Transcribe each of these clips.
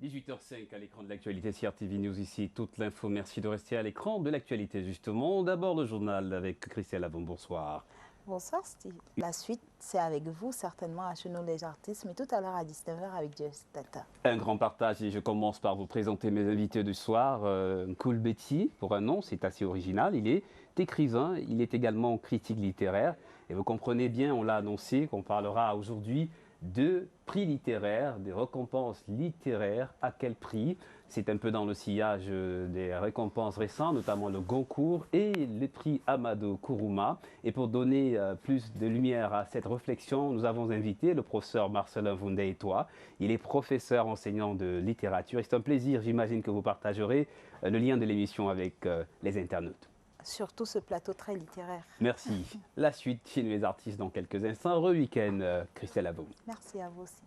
18h05 à l'écran de l'actualité CRTV News ici, toute l'info. Merci de rester à l'écran de l'actualité justement. D'abord le journal avec Christelle Lavon, bonsoir. Bonsoir Steve. La suite, c'est avec vous certainement à Chez nous les artistes, mais tout à l'heure à 19h avec Jess Tata. Un grand partage et je commence par vous présenter mes invités du soir. Cool Betty, pour un nom, c'est assez original. Il est écrivain, il est également critique littéraire. Et vous comprenez bien, on l'a annoncé, qu'on parlera aujourd'hui de prix littéraires, des récompenses littéraires. À quel prix? C'est un peu dans le sillage des récompenses récentes, notamment le Goncourt et le prix Amado Kourouma. Et pour donner plus de lumière à cette réflexion, nous avons invité le professeur Marcelin Vundé-Toit. Il est professeur enseignant de littérature. Et c'est un plaisir, j'imagine que vous partagerez le lien de l'émission avec les internautes. Surtout ce plateau très littéraire. Merci. La suite chez nous les artistes dans quelques instants. Heureux week-end, Christelle Lavon. Merci à vous aussi.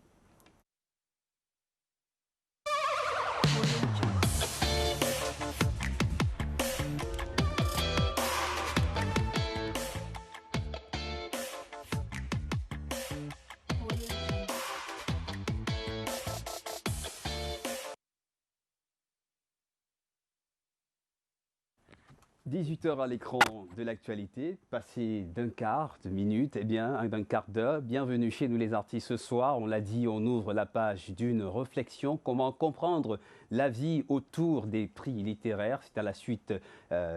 – 18h à l'écran de l'actualité, passé d'un quart de minute, eh bien d'un quart d'heure. Bienvenue chez nous les artistes ce soir. On l'a dit, on ouvre la page d'une réflexion. Comment comprendre la vie autour des prix littéraires? C'est à la suite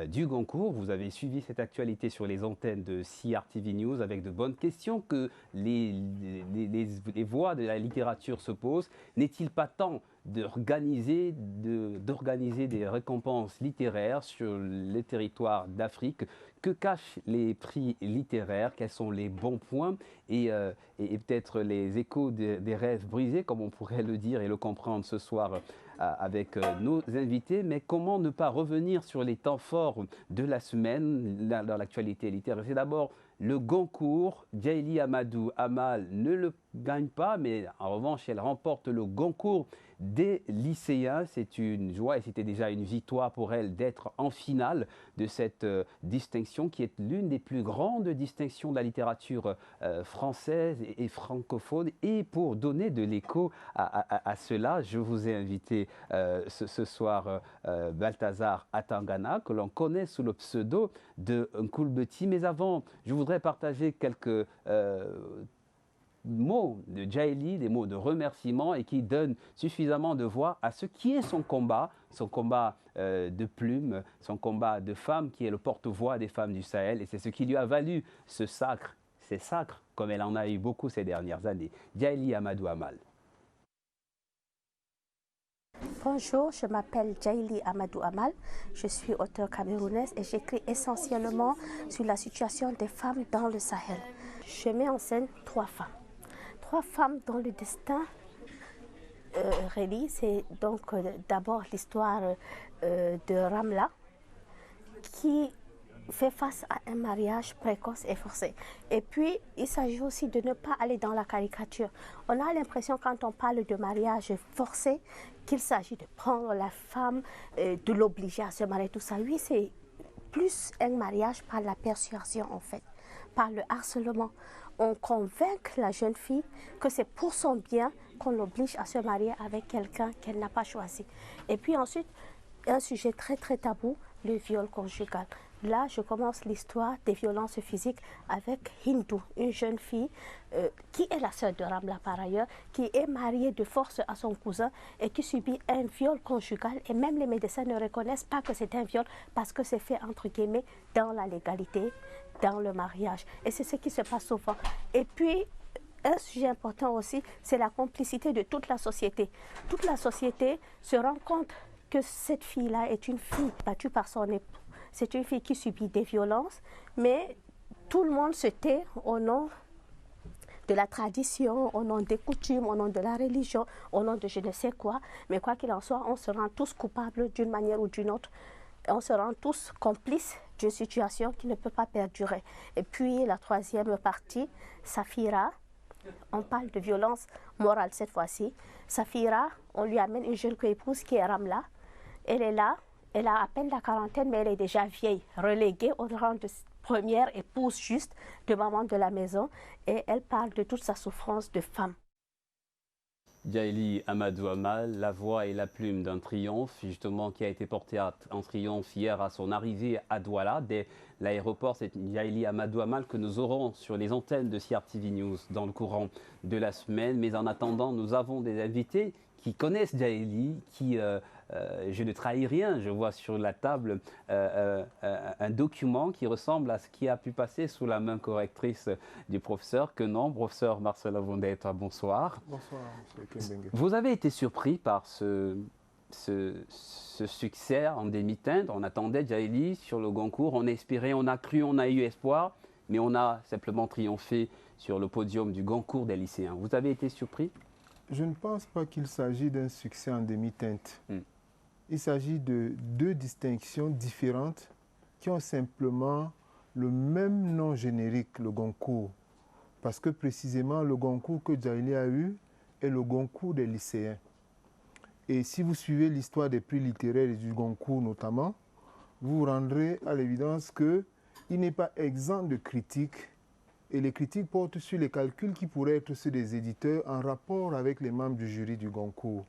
du Goncourt. Vous avez suivi cette actualité sur les antennes de CRTV News avec de bonnes questions que les voix de la littérature se posent. N'est-il pas temps d'organiser des récompenses littéraires sur les territoires d'Afrique? Que cachent les prix littéraires? Quels sont les bons points et peut-être les échos des rêves brisés, comme on pourrait le dire et le comprendre ce soir avec nos invités? Mais comment ne pas revenir sur les temps forts de la semaine dans l'actualité littéraire? C'est d'abord le Goncourt. Djaïli Amadou Amal ne le gagne pas, mais en revanche, elle remporte le Goncourt des lycéens. C'est une joie et c'était déjà une victoire pour elle d'être en finale de cette distinction qui est l'une des plus grandes distinctions de la littérature française et francophone. Et pour donner de l'écho à cela, je vous ai invité ce soir Balthazar Atangana, que l'on connaît sous le pseudo de Cool Betty. Mais avant, je voudrais partager quelques mots de Djaïli, des mots de remerciement et qui donnent suffisamment de voix à ce qui est son combat de plume, son combat de femme qui est le porte-voix des femmes du Sahel. Et c'est ce qui lui a valu ces sacres, comme elle en a eu beaucoup ces dernières années. Djaïli Amadou Amal. Bonjour, je m'appelle Djaïli Amadou Amal, je suis auteure camerounaise et j'écris essentiellement sur la situation des femmes dans le Sahel. Je mets en scène trois femmes dont le destin relie. C'est donc d'abord l'histoire de Ramla qui fait face à un mariage précoce et forcé. Et puis, il s'agit aussi de ne pas aller dans la caricature. On a l'impression quand on parle de mariage forcé qu'il s'agit de prendre la femme, de l'obliger à se marier, tout ça. Oui, c'est plus un mariage par la persuasion en fait, par le harcèlement. On convainc la jeune fille que c'est pour son bien qu'on l'oblige à se marier avec quelqu'un qu'elle n'a pas choisi. Et puis ensuite, un sujet très très tabou, le viol conjugal. Là, je commence l'histoire des violences physiques avec Hindou, une jeune fille qui est la sœur de Ramla par ailleurs, qui est mariée de force à son cousin et qui subit un viol conjugal. Et même les médecins ne reconnaissent pas que c'est un viol parce que c'est fait entre guillemets dans la légalité, dans le mariage. Et c'est ce qui se passe souvent. Et puis, un sujet important aussi, c'est la complicité de toute la société. Toute la société se rend compte que cette fille-là est une fille battue par son époux. C'est une fille qui subit des violences, mais tout le monde se tait au nom de la tradition, au nom des coutumes, au nom de la religion, au nom de je ne sais quoi. Mais quoi qu'il en soit, on se rend tous coupables d'une manière ou d'une autre. On se rend tous complices d'une situation qui ne peut pas perdurer. Et puis la troisième partie, Safira. On parle de violence morale cette fois-ci. Safira, on lui amène une jeune coépouse qui est Ramla. Elle est là. Elle a à peine la quarantaine, mais elle est déjà vieille, reléguée au rang de première épouse juste de maman de la maison. Et elle parle de toute sa souffrance de femme. Djaïli Amadou Amal, la voix et la plume d'un triomphe, justement, qui a été porté en triomphe hier à son arrivée à Douala. Dès l'aéroport, c'est Djaïli Amadou Amal que nous aurons sur les antennes de CRTV News dans le courant de la semaine. Mais en attendant, nous avons des invités qui connaissent Djaïli, qui, je ne trahis rien, je vois sur la table un document qui ressemble à ce qui a pu passer sous la main correctrice du professeur, que non, professeur Marcelo Vondetta, bonsoir. Bonsoir, M. Kimbenge. Vous avez été surpris par ce succès en demi-teinte. On attendait Djaïli sur le Goncourt, on espérait, on a cru, on a eu espoir, mais on a simplement triomphé sur le podium du Goncourt des lycéens. Vous avez été surpris? Je ne pense pas qu'il s'agit d'un succès en demi-teinte. Il s'agit de deux distinctions différentes qui ont simplement le même nom générique, le Goncourt. Parce que précisément, le Goncourt que Djaïli a eu est le Goncourt des lycéens. Et si vous suivez l'histoire des prix littéraires et du Goncourt notamment, vous vous rendrez à l'évidence qu'il n'est pas exempt de critiques. Et les critiques portent sur les calculs qui pourraient être ceux des éditeurs en rapport avec les membres du jury du Goncourt.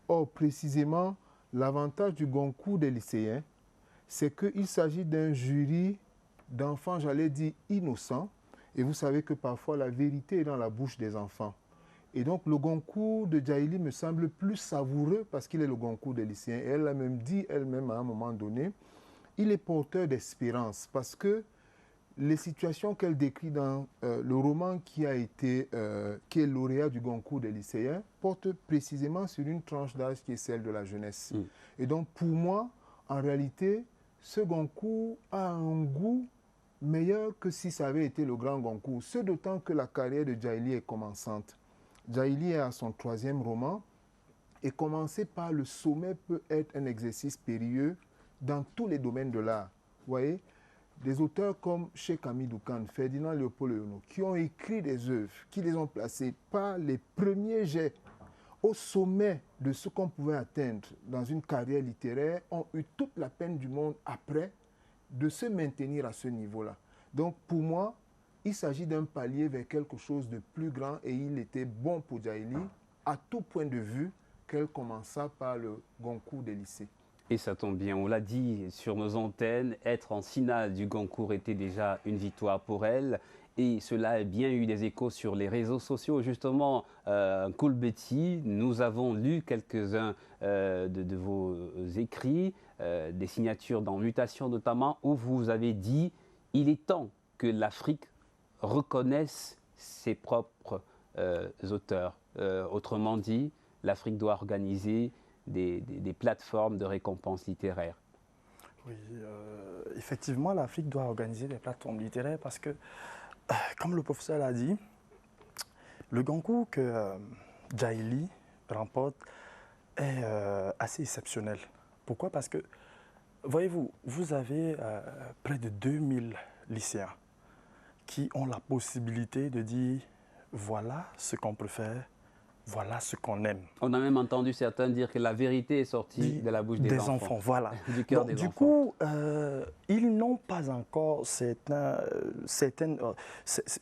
Or, précisément, l'avantage du Goncourt des lycéens, c'est qu'il s'agit d'un jury d'enfants, j'allais dire, innocents. Et vous savez que parfois, la vérité est dans la bouche des enfants. Et donc, le Goncourt de Djaïli me semble plus savoureux parce qu'il est le Goncourt des lycéens. Et elle l'a même dit elle-même à un moment donné, il est porteur d'espérance parce que les situations qu'elle décrit dans le roman qui est lauréat du Goncourt des lycéens portent précisément sur une tranche d'âge qui est celle de la jeunesse. Et donc, pour moi, en réalité, ce Goncourt a un goût meilleur que si ça avait été le grand Goncourt. Ce d'autant que la carrière de Djaïli est commençante. Djaïli est à son 3e roman et commencer par le sommet peut être un exercice périlleux dans tous les domaines de l'art. Vous voyez, des auteurs comme Cheikh Hamidou Kane, Ferdinand Léopold Léonard, qui ont écrit des œuvres, qui les ont placées par les premiers jets au sommet de ce qu'on pouvait atteindre dans une carrière littéraire, ont eu toute la peine du monde après de se maintenir à ce niveau-là. Donc pour moi, il s'agit d'un palier vers quelque chose de plus grand et il était bon pour Djaïli, à tout point de vue, qu'elle commença par le Goncourt des lycées. Et ça tombe bien, on l'a dit sur nos antennes, être en finale du Goncourt était déjà une victoire pour elle. Et cela a bien eu des échos sur les réseaux sociaux. Justement, Coolbetty, nous avons lu quelques-uns de vos écrits, des signatures dans Mutation notamment, où vous avez dit « Il est temps que l'Afrique reconnaisse ses propres auteurs ». Autrement dit, l'Afrique doit organiser des plateformes de récompense littéraire. Oui, effectivement, l'Afrique doit organiser des plateformes littéraires parce que, comme le professeur l'a dit, le Goncourt que Djaïli remporte est assez exceptionnel. Pourquoi? Parce que, voyez-vous, vous avez près de 2000 lycéens qui ont la possibilité de dire voilà ce qu'on peut faire, voilà ce qu'on aime. On a même entendu certains dire que la vérité est sortie de la bouche des enfants. Voilà. Du cœur des enfants. Du coup, ils n'ont pas encore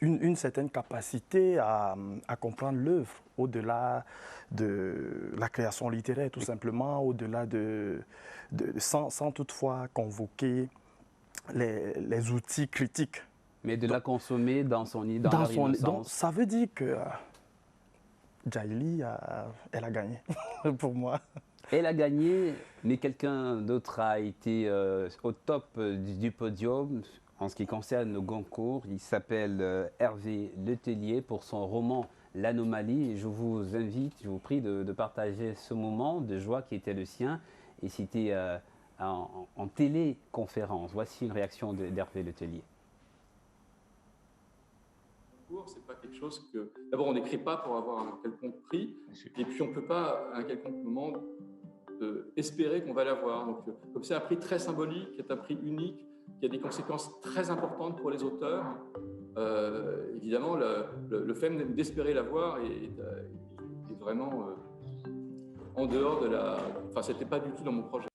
une certaine capacité à comprendre l'œuvre au-delà de la création littéraire, tout simplement, au-delà sans toutefois convoquer les outils critiques. Mais de la consommer dans leur innocence. Donc, ça veut dire que Djaïli, elle a gagné, pour moi. Elle a gagné, mais quelqu'un d'autre a été au top du podium en ce qui concerne le Goncourt. Il s'appelle Hervé Letellier pour son roman L'Anomalie. Et je vous invite, je vous prie de partager ce moment de joie qui était le sien. Et c'était en téléconférence. Voici une réaction d'Hervé Letellier. C'est pas quelque chose que... D'abord, on n'écrit pas pour avoir un quelconque prix, et puis on ne peut pas, à un quelconque moment, espérer qu'on va l'avoir. Donc, comme c'est un prix très symbolique, c'est un prix unique, qui a des conséquences très importantes pour les auteurs, évidemment, le fait d'espérer l'avoir est vraiment en dehors de la... Enfin, c'était pas du tout dans mon projet.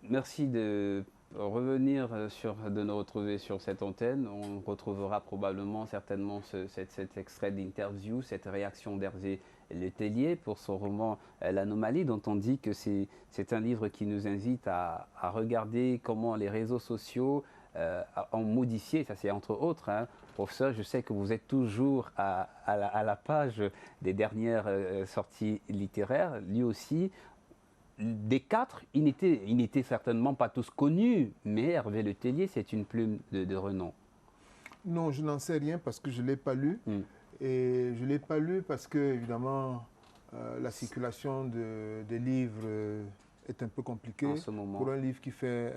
Merci de revenir de nous retrouver sur cette antenne. On retrouvera probablement, certainement, cet extrait d'interview, cette réaction d'Hervé Letellier pour son roman L'Anomalie, dont on dit que c'est un livre qui nous invite à regarder comment les réseaux sociaux ont modifié, ça c'est entre autres, hein. Professeur, je sais que vous êtes toujours à la page des dernières sorties littéraires. Lui aussi, des quatre, ils n'étaient certainement pas tous connus, mais Hervé Letellier, c'est une plume de renom. Non, je n'en sais rien parce que je ne l'ai pas lu. Et je ne l'ai pas lu parce que, évidemment, la circulation des livres est un peu compliquée. En ce moment. Pour un livre qui fait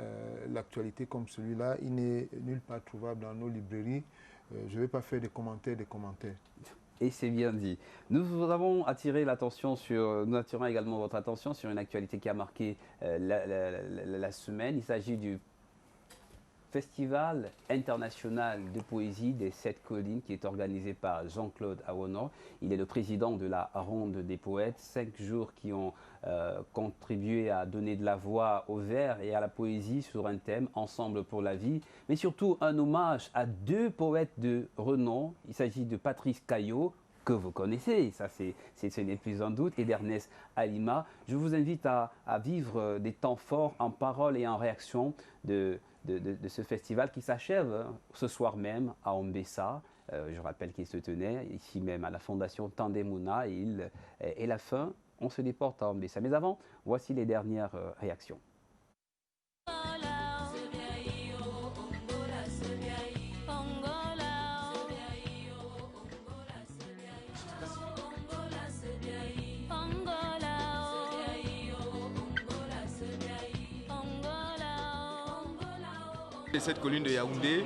l'actualité comme celui-là, il n'est nulle part trouvable dans nos librairies. Je ne vais pas faire des commentaires. Et c'est bien dit. Nous avons attiré l'attention nous attirons également votre attention sur une actualité qui a marqué la semaine. Il s'agit du Festival international de poésie des 7 collines qui est organisé par Jean-Claude Awono. Il est le président de la Ronde des poètes. 5 jours qui ont contribué à donner de la voix au vers et à la poésie sur un thème, Ensemble pour la vie, mais surtout un hommage à 2 poètes de renom. Il s'agit de Patrice Caillot, que vous connaissez, ça ce n'est plus un doute, et d'Ernest Alima. Je vous invite à vivre des temps forts en parole et en réaction de ce festival qui s'achève ce soir même à Ombessa. Je rappelle qu'il se tenait ici même à la Fondation Tandemuna et la fin, on se déporte à Ombessa. Mais avant, voici les dernières réactions. Cette colline de Yaoundé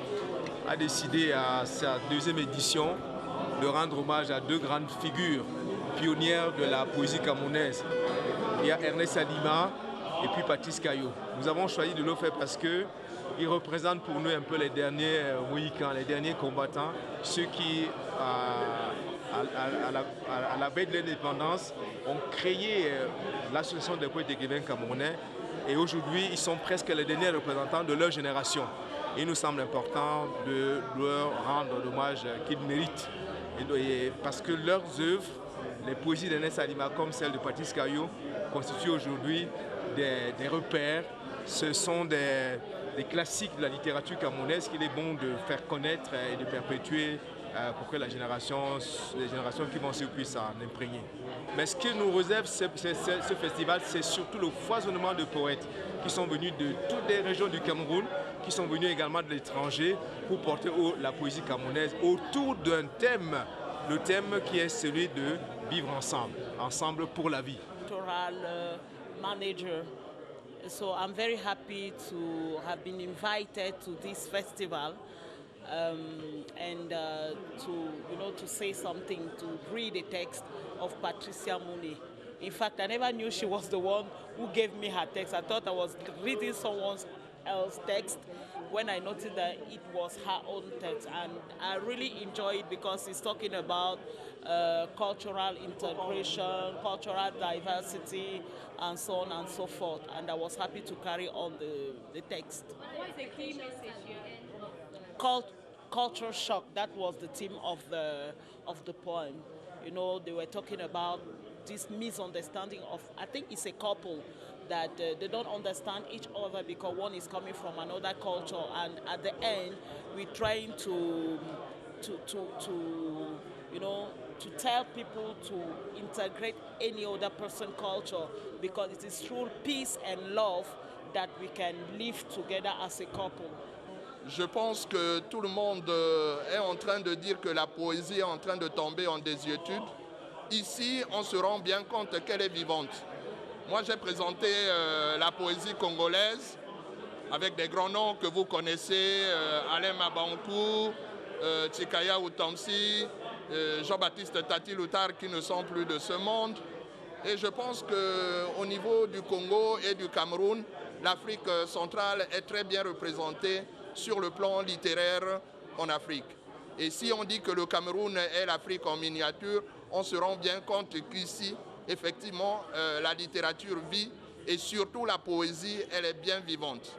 a décidé à sa 2e édition de rendre hommage à 2 grandes figures pionnières de la poésie camerounaise. Il y a Ernest Alima et puis Patrice Caillot. Nous avons choisi de le faire parce qu'ils représentent pour nous un peu les derniers Mohicans, les derniers combattants, ceux qui, à la veille de l'indépendance, ont créé l'association des poètes écrivains camerounais. Et aujourd'hui, ils sont presque les derniers représentants de leur génération. Il nous semble important de leur rendre l'hommage qu'ils méritent. Parce que leurs œuvres, les poésies d'Ernest Alima comme celle de Patrice Caillot, constituent aujourd'hui des repères. Ce sont des classiques de la littérature camerounaise qu'il est bon de faire connaître et de perpétuer pour que les générations qui vont suivre puissent s'en imprégner. Mais ce qui nous réserve ce festival, c'est surtout le foisonnement de poètes qui sont venus de toutes les régions du Cameroun, qui sont venus également de l'étranger pour porter la poésie camerounaise autour d'un thème, le thème qui est celui de vivre ensemble, ensemble pour la vie. Manager. So I'm very happy to have been invited to this festival. And to say something, to read a text of Patricia Mooney. In fact, I never knew she was the one who gave me her text. I thought I was reading someone else's text when I noticed that it was her own text. And I really enjoy it because it's talking about cultural integration, cultural diversity, and so on and so forth. And I was happy to carry on the text. What's the key message here? Cultural shock, that was the theme of the poem. You know, they were talking about this misunderstanding of, I think it's a couple that they don't understand each other because one is coming from another culture, and at the end we're trying to tell people to integrate any other person's culture, because it is through peace and love that we can live together as a couple. Je pense que tout le monde est en train de dire que la poésie est en train de tomber en désuétude. Ici, on se rend bien compte qu'elle est vivante. Moi, j'ai présenté la poésie congolaise avec des grands noms que vous connaissez, Alain Mabankou, Tchikaya Outamsi, Jean-Baptiste Tati Loutar, qui ne sont plus de ce monde. Et je pense qu'au niveau du Congo et du Cameroun, l'Afrique centrale est très bien représentée sur le plan littéraire en Afrique. Et si on dit que le Cameroun est l'Afrique en miniature, on se rend bien compte qu'ici, effectivement, la littérature vit et surtout la poésie, elle est bien vivante.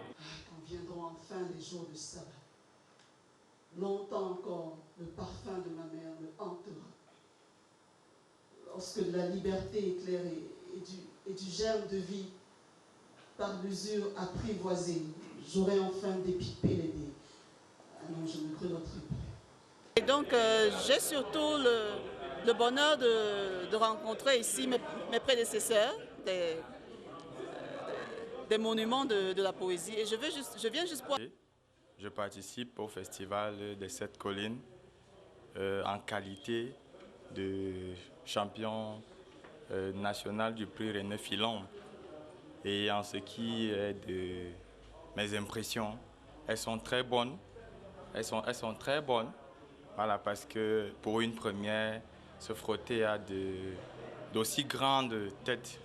On vient enfin les jours de sabbat. Longtemps encore, le parfum de ma mère me hantera. Lorsque la liberté éclairée et du germe de vie par mesure apprivoisée, j'aurai enfin dépipé les dés. Ah non, je ne grelotterai plus. Et donc, j'ai surtout le bonheur de rencontrer ici mes prédécesseurs, des monuments de la poésie. Et je viens juste pour... Je participe au festival des 7 collines en qualité de champion national du prix René Filon. Et en ce qui est de mes impressions, elles sont très bonnes. Elles sont très bonnes. Voilà, parce que pour une première, se frotter à d'aussi grandes têtes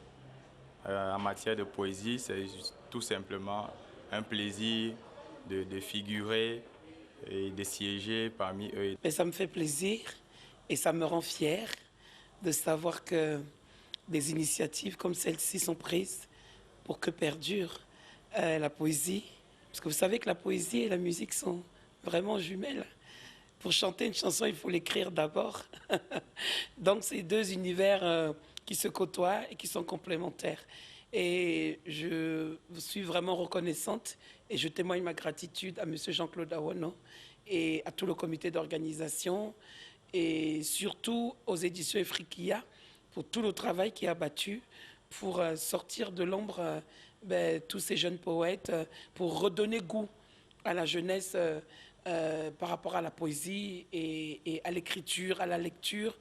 en matière de poésie, c'est tout simplement un plaisir de figurer et de siéger parmi eux. Et ça me fait plaisir et ça me rend fier de savoir que des initiatives comme celle-ci sont prises pour que perdure la poésie. Parce que vous savez que la poésie et la musique sont vraiment jumelles. Pour chanter une chanson, il faut l'écrire d'abord. Donc, c'est deux univers qui se côtoient et qui sont complémentaires. Et je suis vraiment reconnaissante et je témoigne ma gratitude à M. Jean-Claude Awono et à tout le comité d'organisation et surtout aux éditions Efrikia pour tout le travail qui est abattu pour sortir de l'ombre tous ces jeunes poètes, pour redonner goût à la jeunesse par rapport à la poésie et à l'écriture, à la lecture.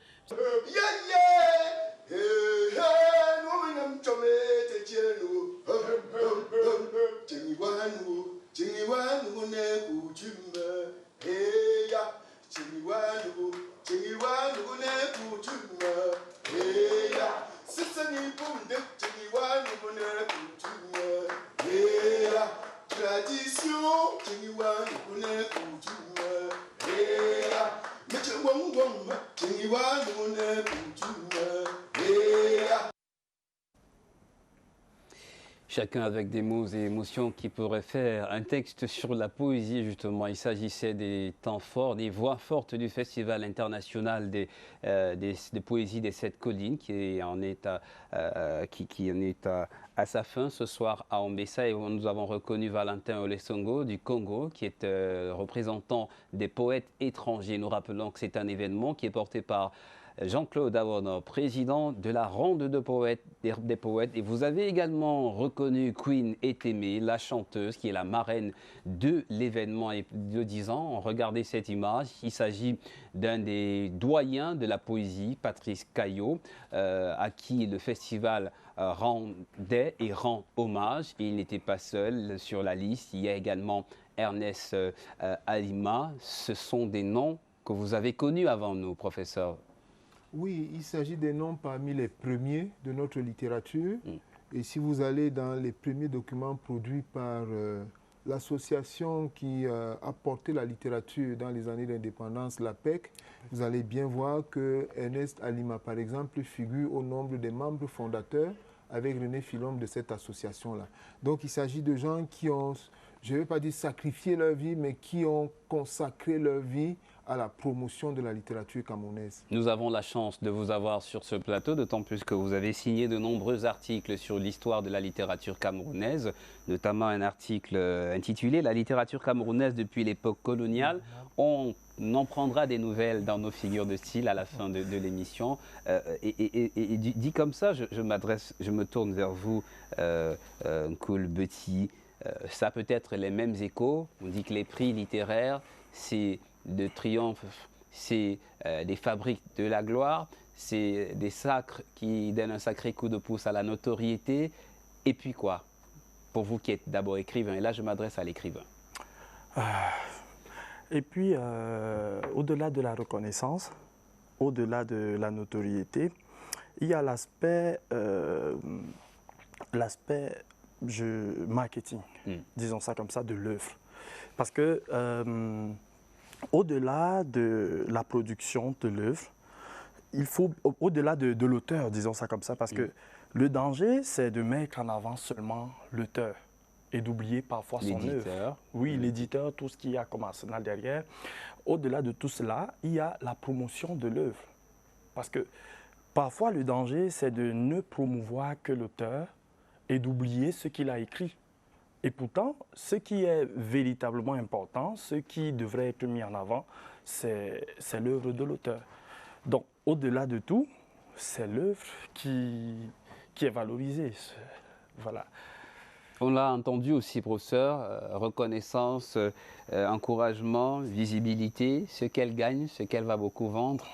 Chacun avec des mots et émotions qui pourraient faire un texte sur la poésie, justement. Il s'agissait des temps forts, des voix fortes du Festival international des poésies des 7 collines qui en est à sa fin ce soir à Ambessa. Et nous avons reconnu Valentin Olesongo du Congo, qui est représentant des poètes étrangers. Nous rappelons que c'est un événement qui est porté par Jean-Claude Awono, président de la Ronde de poètes, des poètes. Et vous avez également reconnu Queen Etemé, la chanteuse, qui est la marraine de l'événement de 10 ans. Regardez cette image. Il s'agit d'un des doyens de la poésie, Patrice Caillot, à qui le festival rendait et rend hommage. Et il n'était pas seul sur la liste. Il y a également Ernest Alima. Ce sont des noms que vous avez connus avant nous, professeur. Oui, il s'agit des noms parmi les premiers de notre littérature. Et si vous allez dans les premiers documents produits par l'association qui a porté la littérature dans les années d'indépendance, l'APEC, vous allez bien voir que Ernest Alima, par exemple, figure au nombre des membres fondateurs avec René Filon de cette association-là. Donc il s'agit de gens qui ont, je ne vais pas dire sacrifié leur vie, mais qui ont consacré leur vie à la promotion de la littérature camerounaise. Nous avons la chance de vous avoir sur ce plateau, d'autant plus que vous avez signé de nombreux articles sur l'histoire de la littérature camerounaise, notamment un article intitulé « La littérature camerounaise depuis l'époque coloniale ». On en prendra des nouvelles dans nos figures de style à la fin de l'émission. Et dit comme ça, je me tourne vers vous, Nkoul Beti. Ça peut être les mêmes échos. On dit que les prix littéraires, c'est de triomphe, c'est des fabriques de la gloire, c'est des sacres qui donnent un sacré coup de pouce à la notoriété. Et puis quoi? Pour vous qui êtes d'abord écrivain, et là je m'adresse à l'écrivain. Et puis, au-delà de la reconnaissance, au-delà de la notoriété, il y a l'aspect marketing, disons ça comme ça, de l'œuvre. Parce que au-delà de la production de l'œuvre, il faut, au-delà de l'auteur, disons ça comme ça, parce que le danger, c'est de mettre en avant seulement l'auteur et d'oublier parfois son œuvre. L'éditeur. Oui, l'éditeur, tout ce qu'il y a comme arsenal derrière. Au-delà de tout cela, il y a la promotion de l'œuvre. Parce que parfois, le danger, c'est de ne promouvoir que l'auteur et d'oublier ce qu'il a écrit. Et pourtant, ce qui est véritablement important, ce qui devrait être mis en avant, c'est l'œuvre de l'auteur. Donc, au-delà de tout, c'est l'œuvre qui est valorisée. Voilà. On l'a entendu aussi, professeur, reconnaissance, encouragement, visibilité, ce qu'elle gagne, ce qu'elle va beaucoup vendre.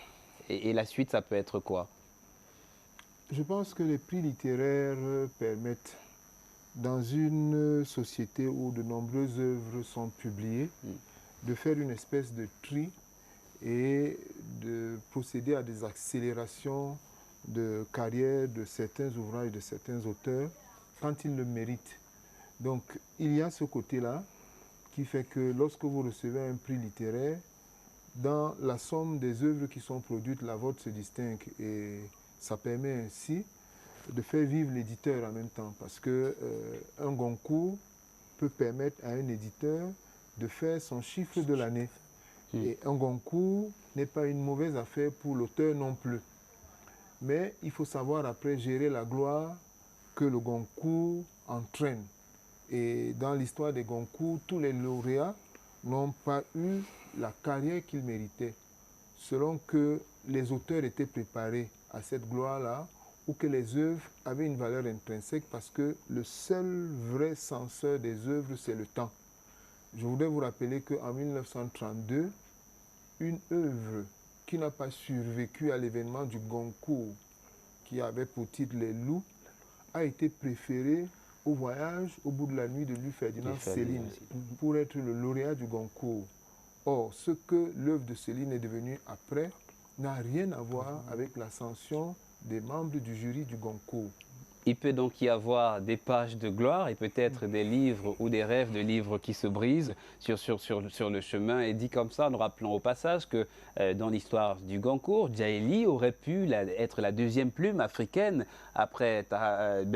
Et la suite, ça peut être quoi? Je pense que les prix littéraires permettent, dans une société où de nombreuses œuvres sont publiées, de faire une espèce de tri et de procéder à des accélérations de carrière de certains ouvrages, de certains auteurs, quand ils le méritent. Donc, il y a ce côté-là qui fait que lorsque vous recevez un prix littéraire, dans la somme des œuvres qui sont produites, la vôtre se distingue et ça permet ainsi de faire vivre l'éditeur en même temps, parce que un Goncourt peut permettre à un éditeur de faire son chiffre de l'année. Et un Goncourt n'est pas une mauvaise affaire pour l'auteur non plus. Mais il faut savoir après gérer la gloire que le Goncourt entraîne. Et dans l'histoire des Goncourt, tous les lauréats n'ont pas eu la carrière qu'ils méritaient, selon que les auteurs étaient préparés à cette gloire-là, ou que les œuvres avaient une valeur intrinsèque, parce que le seul vrai censeur des œuvres, c'est le temps. Je voudrais vous rappeler qu'en 1932, une œuvre qui n'a pas survécu à l'événement du Goncourt, qui avait pour titre Les Loups, a été préférée au Voyage au bout de la nuit de Louis-Ferdinand Céline pour être le lauréat du Goncourt. Or, ce que l'œuvre de Céline est devenue après n'a rien à voir avec l'ascension des membres du jury du Goncourt. Il peut donc y avoir des pages de gloire et peut-être des livres ou des rêves de livres qui se brisent sur le chemin. Et dit comme ça, nous rappelons au passage que dans l'histoire du Goncourt, Djaïli aurait pu être la deuxième plume africaine après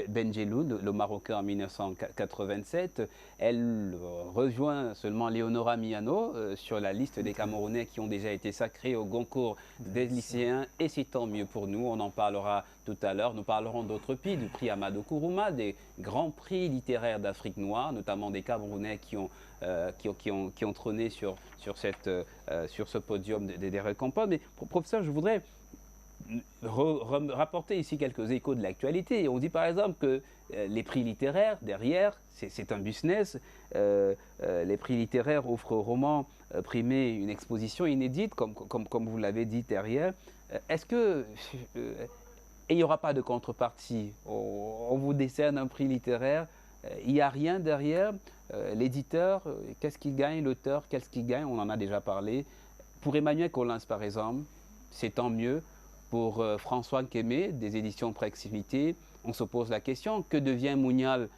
Benjeloun, le Marocain en 1987. Elle rejoint seulement Léonora Miano sur la liste des Camerounais qui ont déjà été sacrés au Goncourt des lycéens. Et c'est tant mieux pour nous, on en parlera tout à l'heure. Nous parlerons d'autres prix, du prix Amadou Kourouma, des grands prix littéraires d'Afrique noire, notamment des Camerounais qui ont trôné sur ce podium des récompenses. Mais professeur, je voudrais rapporter ici quelques échos de l'actualité. On dit par exemple que les prix littéraires, derrière, c'est un business. Les prix littéraires offrent aux romans primés une exposition inédite, comme vous l'avez dit derrière. Est-ce que... et il n'y aura pas de contrepartie. On vous décerne un prix littéraire, il n'y a rien derrière. L'éditeur, qu'est-ce qu'il gagne? L'auteur, qu'est-ce qu'il gagne? On en a déjà parlé. Pour Emmanuel Collins, par exemple, c'est tant mieux. Pour François Kémé, des éditions Proximité, on se pose la question, que devient Mounial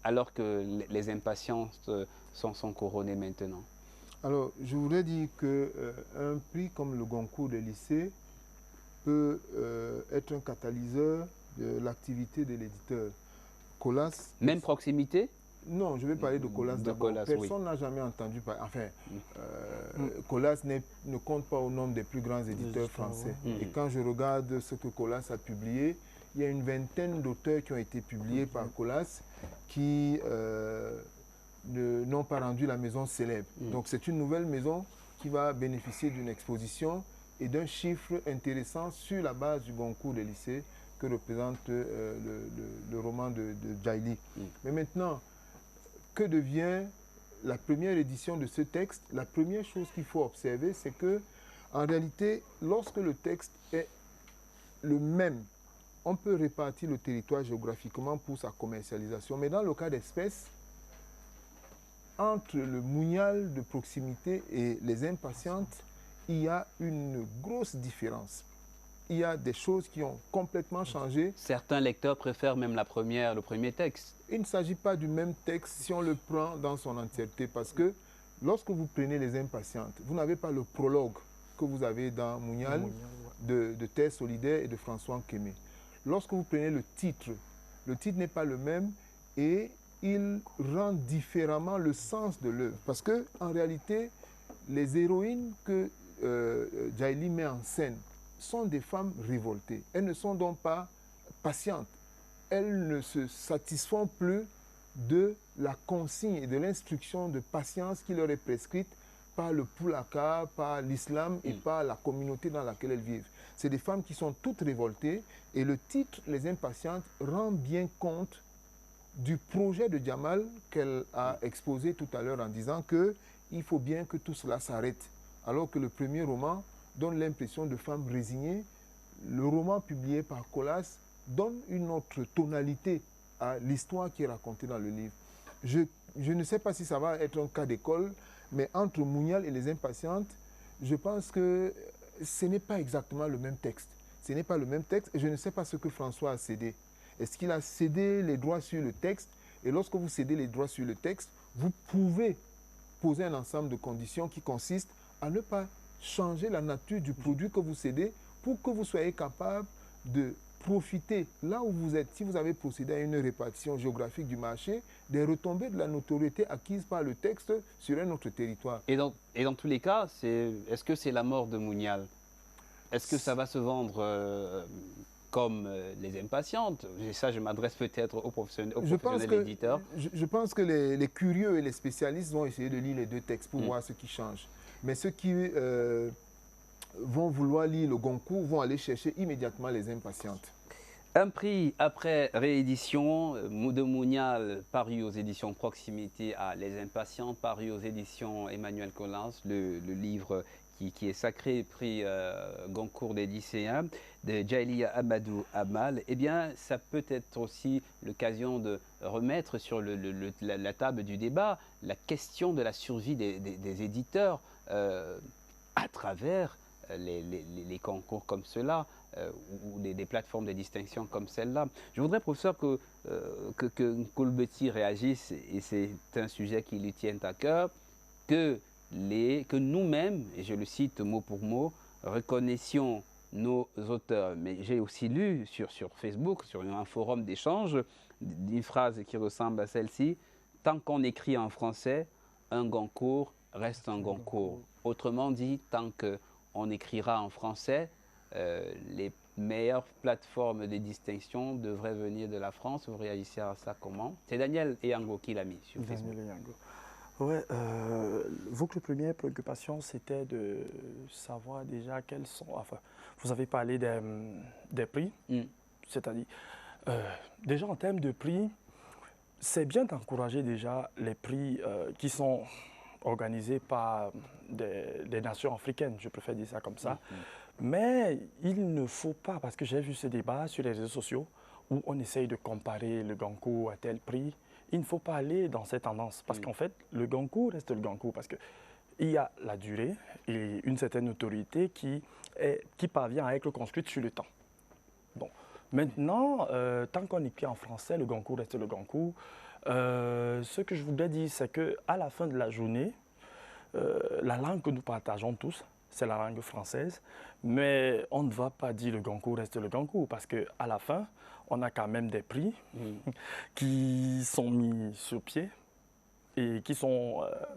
alors que les impatiences sont couronnées maintenant? Alors, je voudrais dire qu'un prix comme le Goncourt des lycées peut être un catalyseur de l'activité de l'éditeur. Colas... Même Proximité? Non, je vais parler de Colas d'abord. Personne n'a jamais entendu parler. Enfin, Colas ne compte pas au nombre des plus grands éditeurs français. Et quand je regarde ce que Colas a publié, il y a une vingtaine d'auteurs qui ont été publiés par Colas qui n'ont pas rendu la maison célèbre. Donc c'est une nouvelle maison qui va bénéficier d'une exposition et d'un chiffre intéressant sur la base du Goncourt des lycées que représente le roman de Djaïli. Mais maintenant, que devient la première édition de ce texte? La première chose qu'il faut observer, c'est que, en réalité, lorsque le texte est le même, on peut répartir le territoire géographiquement pour sa commercialisation. Mais dans le cas d'espèce, entre le Mounial de Proximité et les Impatientes, il y a une grosse différence. Il y a des choses qui ont complètement changé. Certains lecteurs préfèrent même le premier texte. Il ne s'agit pas du même texte si on le prend dans son entièreté, parce que lorsque vous prenez Les Impatientes, vous n'avez pas le prologue que vous avez dans Mounial, de Terre solidaire et de François Kémé. Lorsque vous prenez le titre n'est pas le même et il rend différemment le sens de l'œuvre. Parce qu'en réalité, les héroïnes que Djaïli met en scène sont des femmes révoltées. Elles ne sont donc pas patientes. Elles ne se satisfont plus de la consigne et de l'instruction de patience qui leur est prescrite par le Poulaka, par l'islam et par la communauté dans laquelle elles vivent. C'est des femmes qui sont toutes révoltées et le titre « Les impatientes » rend bien compte du projet de Djamal qu'elle a exposé tout à l'heure en disant qu'il faut bien que tout cela s'arrête. Alors que le premier roman donne l'impression de femmes résignées, le roman publié par Colas donne une autre tonalité à l'histoire qui est racontée dans le livre. Je ne sais pas si ça va être un cas d'école, mais entre Mounial et Les Impatientes, je pense que ce n'est pas exactement le même texte. Ce n'est pas le même texte et je ne sais pas ce que François a cédé. Est-ce qu'il a cédé les droits sur le texte? Et lorsque vous cédez les droits sur le texte, vous pouvez poser un ensemble de conditions qui consistent à ne pas changer la nature du produit que vous cédez pour que vous soyez capable de profiter, là où vous êtes, si vous avez procédé à une répartition géographique du marché, des retombées de la notoriété acquise par le texte sur un autre territoire. Et dans tous les cas, est-ce que c'est la mort de Mounial? Est-ce que ça va se vendre comme Les Impatientes? Et ça, je m'adresse peut-être aux professionnels éditeurs. Je pense que les curieux et les spécialistes vont essayer de lire les deux textes pour voir ce qui change. Mais ceux qui vont vouloir lire le Goncourt vont aller chercher immédiatement Les Impatientes. Un prix après réédition de Mounial, paru aux éditions Proximité à Les Impatientes, paru aux éditions Emmanuel Collins, le livre qui est sacré, prix Goncourt des lycéens, de Djaïli Amadou Amal. Eh bien, ça peut être aussi l'occasion de remettre sur la table du débat la question de la survie des éditeurs à travers les concours comme cela ou des plateformes de distinction comme celle-là. Je voudrais, professeur, que Coulbetti réagisse, et c'est un sujet qui lui tient à cœur, que nous-mêmes, et je le cite mot pour mot, reconnaissions nos auteurs. Mais j'ai aussi lu sur Facebook, sur un forum d'échange, une phrase qui ressemble à celle-ci: « Tant qu'on écrit en français, un Goncourt reste un Goncourt ». Autrement dit, tant qu'on écrira en français, les meilleures plateformes de distinction devraient venir de la France. Vous réagissez à ça comment? C'est Daniel Eyango qui l'a mis sur Facebook. Daniel Eyango. Oui, votre première préoccupation, c'était de savoir déjà quels sont... Enfin, vous avez parlé des prix, c'est-à-dire, déjà en termes de prix, c'est bien d'encourager déjà les prix qui sont organisés par des nations africaines, je préfère dire ça comme ça. Mais il ne faut pas, parce que j'ai vu ce débat sur les réseaux sociaux où on essaye de comparer le Goncourt à tel prix. Il ne faut pas aller dans cette tendance parce qu'en fait, le Goncourt reste le Goncourt parce qu'il y a la durée et une certaine autorité qui parvient à être construite sur le temps. Bon. Maintenant, tant qu'on écrit en français, le Goncourt reste le Goncourt. Ce que je voudrais dire, c'est qu'à la fin de la journée, la langue que nous partageons tous, c'est la langue française, mais on ne va pas dire le Goncourt reste le Goncourt parce qu'à la fin, on a quand même des prix qui sont mis sur pied et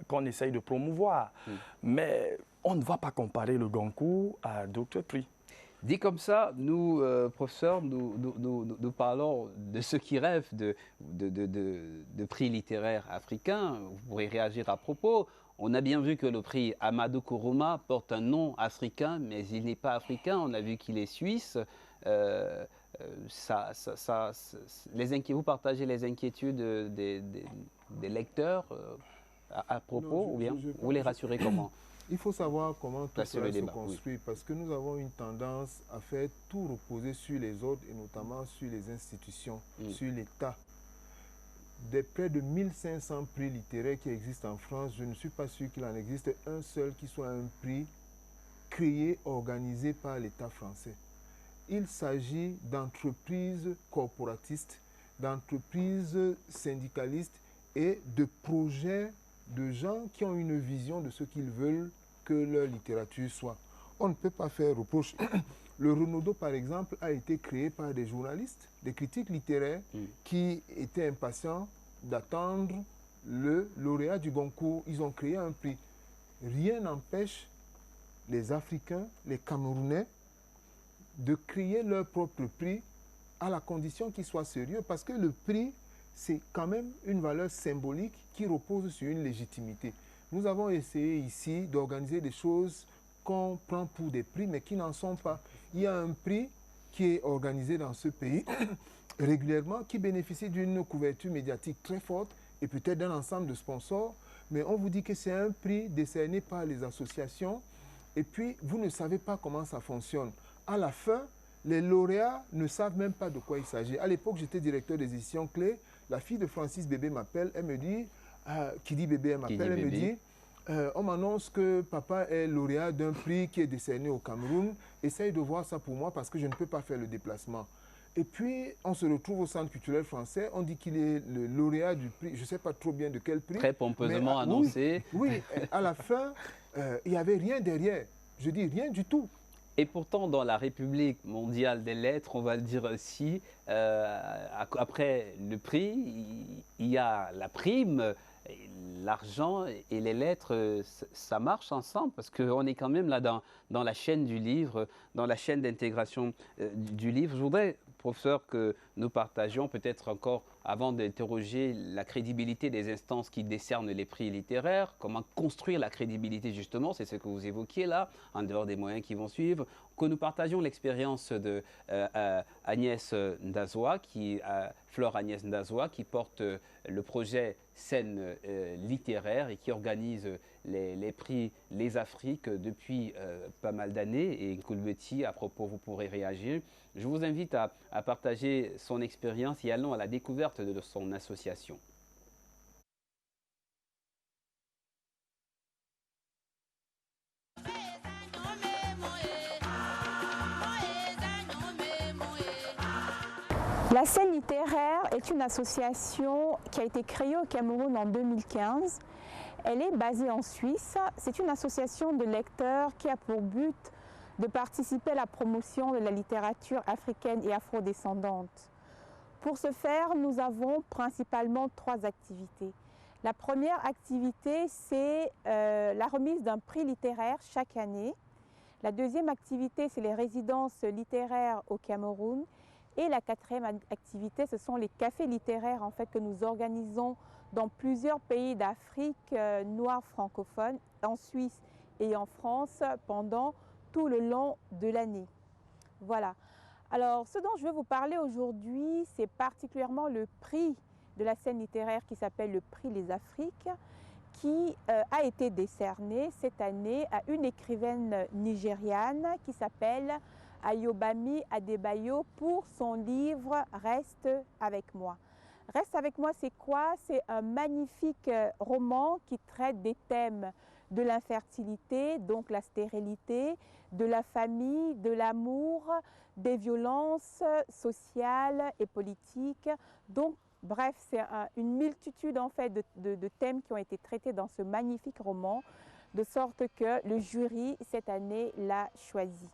qu'on essaye de promouvoir. Mais on ne va pas comparer le Goncourt à d'autres prix. Dit comme ça, nous, professeurs, nous parlons de ceux qui rêvent de prix littéraires africains. Vous pourrez réagir à propos. On a bien vu que le prix Amadou Kourouma porte un nom africain, mais il n'est pas africain. On a vu qu'il est suisse. Vous partagez les inquiétudes des lecteurs à propos, ou bien vous les rassurez comment? Il faut savoir comment tout cela se construit, parce que nous avons une tendance à faire tout reposer sur les autres, et notamment sur les institutions, sur l'État. Des près de 1500 prix littéraires qui existent en France, je ne suis pas sûr qu'il en existe un seul qui soit un prix créé, organisé par l'État français. Il s'agit d'entreprises corporatistes, d'entreprises syndicalistes et de projets de gens qui ont une vision de ce qu'ils veulent que leur littérature soit. On ne peut pas faire reproche. Le Renaudot, par exemple, a été créé par des journalistes, des critiques littéraires qui étaient impatients d'attendre le lauréat du Goncourt. Ils ont créé un prix. Rien n'empêche les Africains, les Camerounais, de créer leur propre prix à la condition qu'il soit sérieux, parce que le prix, c'est quand même une valeur symbolique qui repose sur une légitimité. Nous avons essayé ici d'organiser des choses qu'on prend pour des prix, mais qui n'en sont pas. Il y a un prix qui est organisé dans ce pays régulièrement, qui bénéficie d'une couverture médiatique très forte et peut-être d'un ensemble de sponsors, mais on vous dit que c'est un prix décerné par les associations et puis vous ne savez pas comment ça fonctionne. À la fin, les lauréats ne savent même pas de quoi il s'agit. À l'époque, j'étais directeur des éditions Clés. La fille de Francis Bébé m'appelle, elle me dit, qui dit bébé, elle m'appelle, elle me dit, on m'annonce que papa est lauréat d'un prix qui est décerné au Cameroun. Essaye de voir ça pour moi parce que je ne peux pas faire le déplacement. Et puis, on se retrouve au Centre culturel français. On dit qu'il est le lauréat du prix. Je ne sais pas trop bien de quel prix. Très pompeusement annoncé. Oui, à la fin, il n'y avait rien derrière. Je dis rien du tout. Et pourtant, dans la République mondiale des lettres, on va le dire aussi, après le prix, il y a la prime, l'argent et les lettres, ça marche ensemble parce qu'on est quand même là dans la chaîne du livre, dans la chaîne d'intégration du livre. Je voudrais, professeur, que nous partagions peut-être encore, avant d'interroger la crédibilité des instances qui décernent les prix littéraires, comment construire la crédibilité justement, c'est ce que vous évoquiez là, en dehors des moyens qui vont suivre, que nous partagions l'expérience de Agnès Ndazoua, Fleur Agnès Ndazoua, qui porte le projet Scène littéraire et qui organise les prix Les Afriques depuis pas mal d'années. Et Koulbeti, à propos, vous pourrez réagir. Je vous invite à partager son expérience et allons à la découverte de son association. La Scène littéraire est une association qui a été créée au Cameroun en 2015. Elle est basée en Suisse. C'est une association de lecteurs qui a pour but de participer à la promotion de la littérature africaine et afrodescendante. Pour ce faire, nous avons principalement 3 activités. La première activité, c'est la remise d'un prix littéraire chaque année. La deuxième activité, c'est les résidences littéraires au Cameroun. Et la 4e activité, ce sont les cafés littéraires en fait, que nous organisons dans plusieurs pays d'Afrique noire francophone, en Suisse et en France, pendant tout le long de l'année. Voilà. Alors, ce dont je veux vous parler aujourd'hui, c'est particulièrement le prix de la scène littéraire qui s'appelle le prix Les Afriques, qui a été décerné cette année à une écrivaine nigériane qui s'appelle Ayobami Adebayo pour son livre « Reste avec moi ». « Reste avec moi », c'est quoi? C'est un magnifique roman qui traite des thèmes de l'infertilité, donc la stérilité, de la famille, de l'amour, des violences sociales et politiques. Donc, bref, c'est une multitude en fait de thèmes qui ont été traités dans ce magnifique roman, de sorte que le jury, cette année, l'a choisi.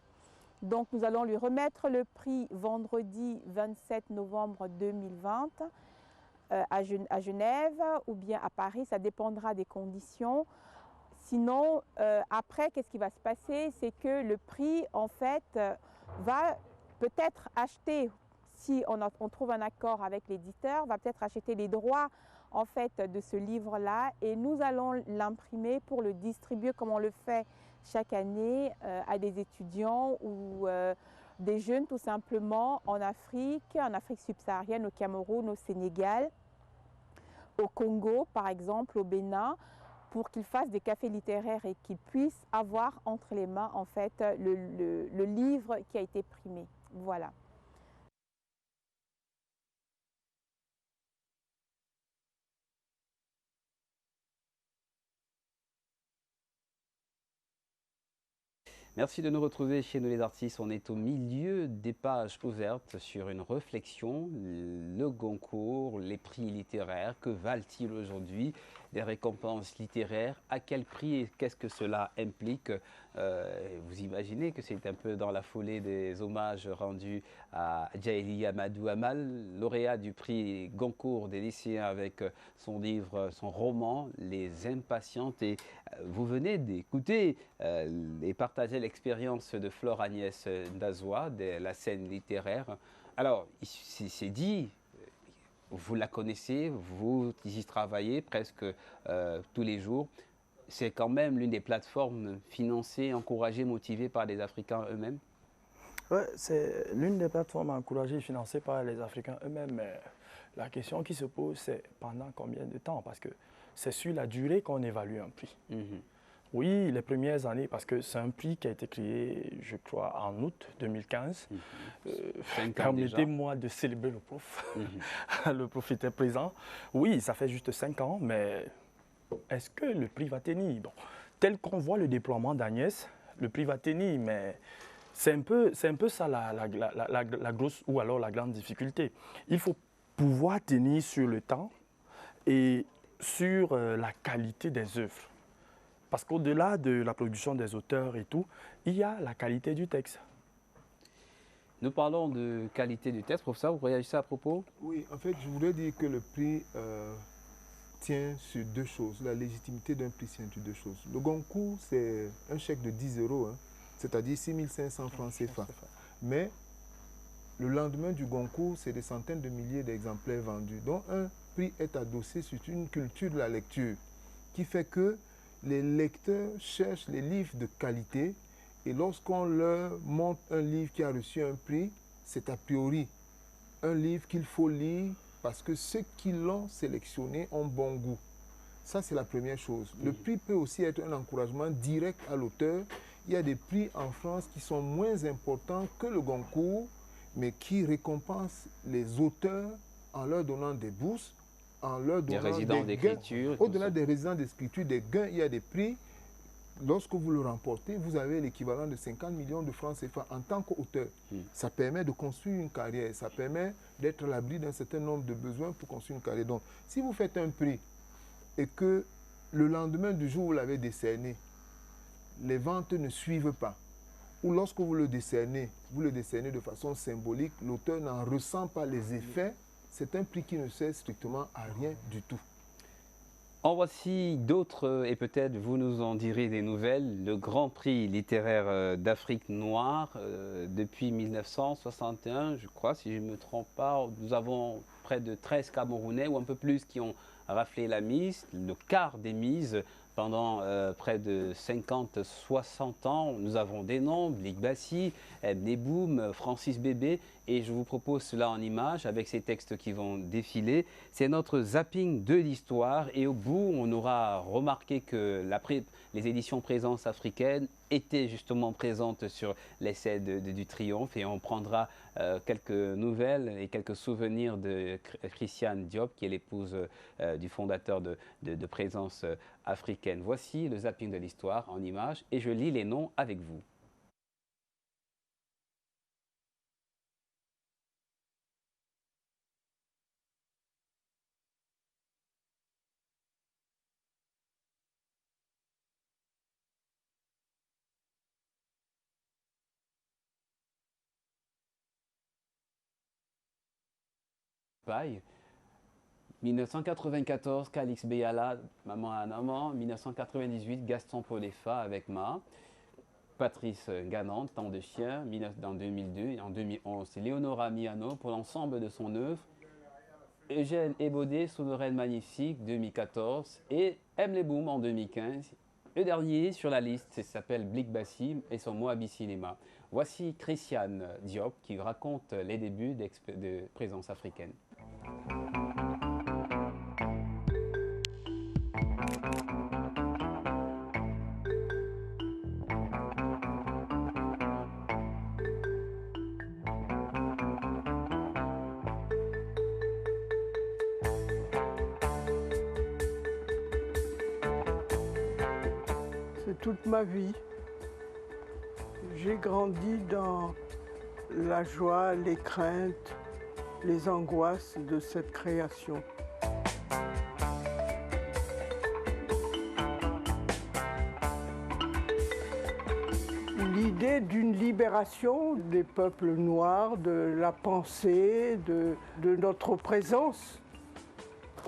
Donc, nous allons lui remettre le prix vendredi 27 novembre 2020 à Genève ou bien à Paris, ça dépendra des conditions. Sinon, après, qu'est-ce qui va se passer? C'est que le prix, en fait, va peut-être acheter, si on trouve un accord avec l'éditeur, va peut-être acheter les droits en fait, de ce livre-là et nous allons l'imprimer pour le distribuer comme on le fait chaque année à des étudiants ou des jeunes tout simplement en Afrique subsaharienne, au Cameroun, au Sénégal, au Congo par exemple, au Bénin, pour qu'ils fassent des cafés littéraires et qu'ils puissent avoir entre les mains en fait le livre qui a été primé. Voilà. Merci de nous retrouver chez Nous les Artistes. On est au milieu des pages ouvertes sur une réflexion, le Goncourt, les prix littéraires, que valent-ils aujourd'hui? des récompenses littéraires. À quel prix et qu'est-ce que cela implique? Vous imaginez que c'est un peu dans la foulée des hommages rendus à Djaïli Amadou Amal, lauréat du prix Goncourt des lycéens avec son livre, son roman Les Impatientes. Et vous venez d'écouter et partager l'expérience de Flore Agnès Ndazoua de la scène littéraire. Alors, c'est dit, vous la connaissez, vous y travaillez presque tous les jours. C'est quand même l'une des plateformes financées, encouragées, motivées par les Africains eux-mêmes? Oui, c'est l'une des plateformes encouragées et financées par les Africains eux-mêmes. Mais la question qui se pose, c'est pendant combien de temps? Parce que c'est sur la durée qu'on évalue un prix. Oui, les premières années, parce que c'est un prix qui a été créé, je crois, en août 2015. Permettez-moi de célébrer le prof. Le prof était présent. Oui, ça fait juste 5 ans, mais est-ce que le prix va tenir? Bon, tel qu'on voit le déploiement d'Agnès, le prix va tenir, mais c'est un peu ça la grosse ou alors la grande difficulté. Il faut pouvoir tenir sur le temps et sur la qualité des œuvres. Parce qu'au-delà de la production des auteurs et tout, il y a la qualité du texte. Nous parlons de qualité du texte. Professeur, vous réagissez à propos? Oui, en fait, je voudrais dire que le prix tient sur deux choses. La légitimité d'un prix tient sur deux choses. Le Goncourt, c'est un chèque de 10 €, hein, c'est-à-dire 6 500 francs CFA. Mais le lendemain du Goncourt, c'est des centaines de milliers d'exemplaires vendus. Donc un prix est adossé sur une culture de la lecture qui fait que les lecteurs cherchent les livres de qualité et lorsqu'on leur montre un livre qui a reçu un prix, c'est a priori un livre qu'il faut lire parce que ceux qui l'ont sélectionné ont bon goût. Ça, c'est la première chose. Le prix peut aussi être un encouragement direct à l'auteur. Il y a des prix en France qui sont moins importants que le Goncourt, mais qui récompensent les auteurs en leur donnant des bourses, en leur donnant des résidents d'écriture. Au-delà des résidents d'écriture, des gains, il y a des prix. Lorsque vous le remportez, vous avez l'équivalent de 50 millions de francs CFA en tant qu'auteur. Ça permet de construire une carrière, ça permet d'être à l'abri d'un certain nombre de besoins pour construire une carrière. Donc, si vous faites un prix et que le lendemain du jour où vous l'avez décerné, les ventes ne suivent pas, ou lorsque vous le décernez de façon symbolique, l'auteur n'en ressent pas les effets, c'est un prix qui ne sert strictement à rien du tout. En voici d'autres, et peut-être vous nous en direz des nouvelles. Le Grand Prix littéraire d'Afrique noire, depuis 1961, je crois, si je ne me trompe pas, nous avons près de 13 Camerounais ou un peu plus qui ont raflé la mise, le quart des mises. Pendant près de 50-60 ans, nous avons des noms, Blik Bassi, Neboum, Francis Bébé, et je vous propose cela en images avec ces textes qui vont défiler. C'est notre zapping de l'histoire et au bout, on aura remarqué que les éditions Présence africaine étaient justement présentes sur l'essai du Triomphe et on prendra quelques nouvelles et quelques souvenirs de Christiane Diop, qui est l'épouse du fondateur de Présence africaine. Voici le zapping de l'histoire en images et je lis les noms avec vous. Paille. 1994, Calix Béala, Maman à Naman. 1998, Gaston Polefa avec Ma. Patrice Ganant, Temps de chien, en 2002. Et en 2011, c'est Léonora Miano pour l'ensemble de son œuvre. Eugène Ebodé, Souveraine Magnifique, 2014. Et M. Leboum en 2015. Le dernier sur la liste s'appelle Blik Bassi et son Moabi Cinéma. Voici Christiane Diop qui raconte les débuts de Présence africaine. C'est toute ma vie. J'ai grandi dans la joie, les craintes, les angoisses de cette création. l'idée d'une libération des peuples noirs, de la pensée, de notre présence.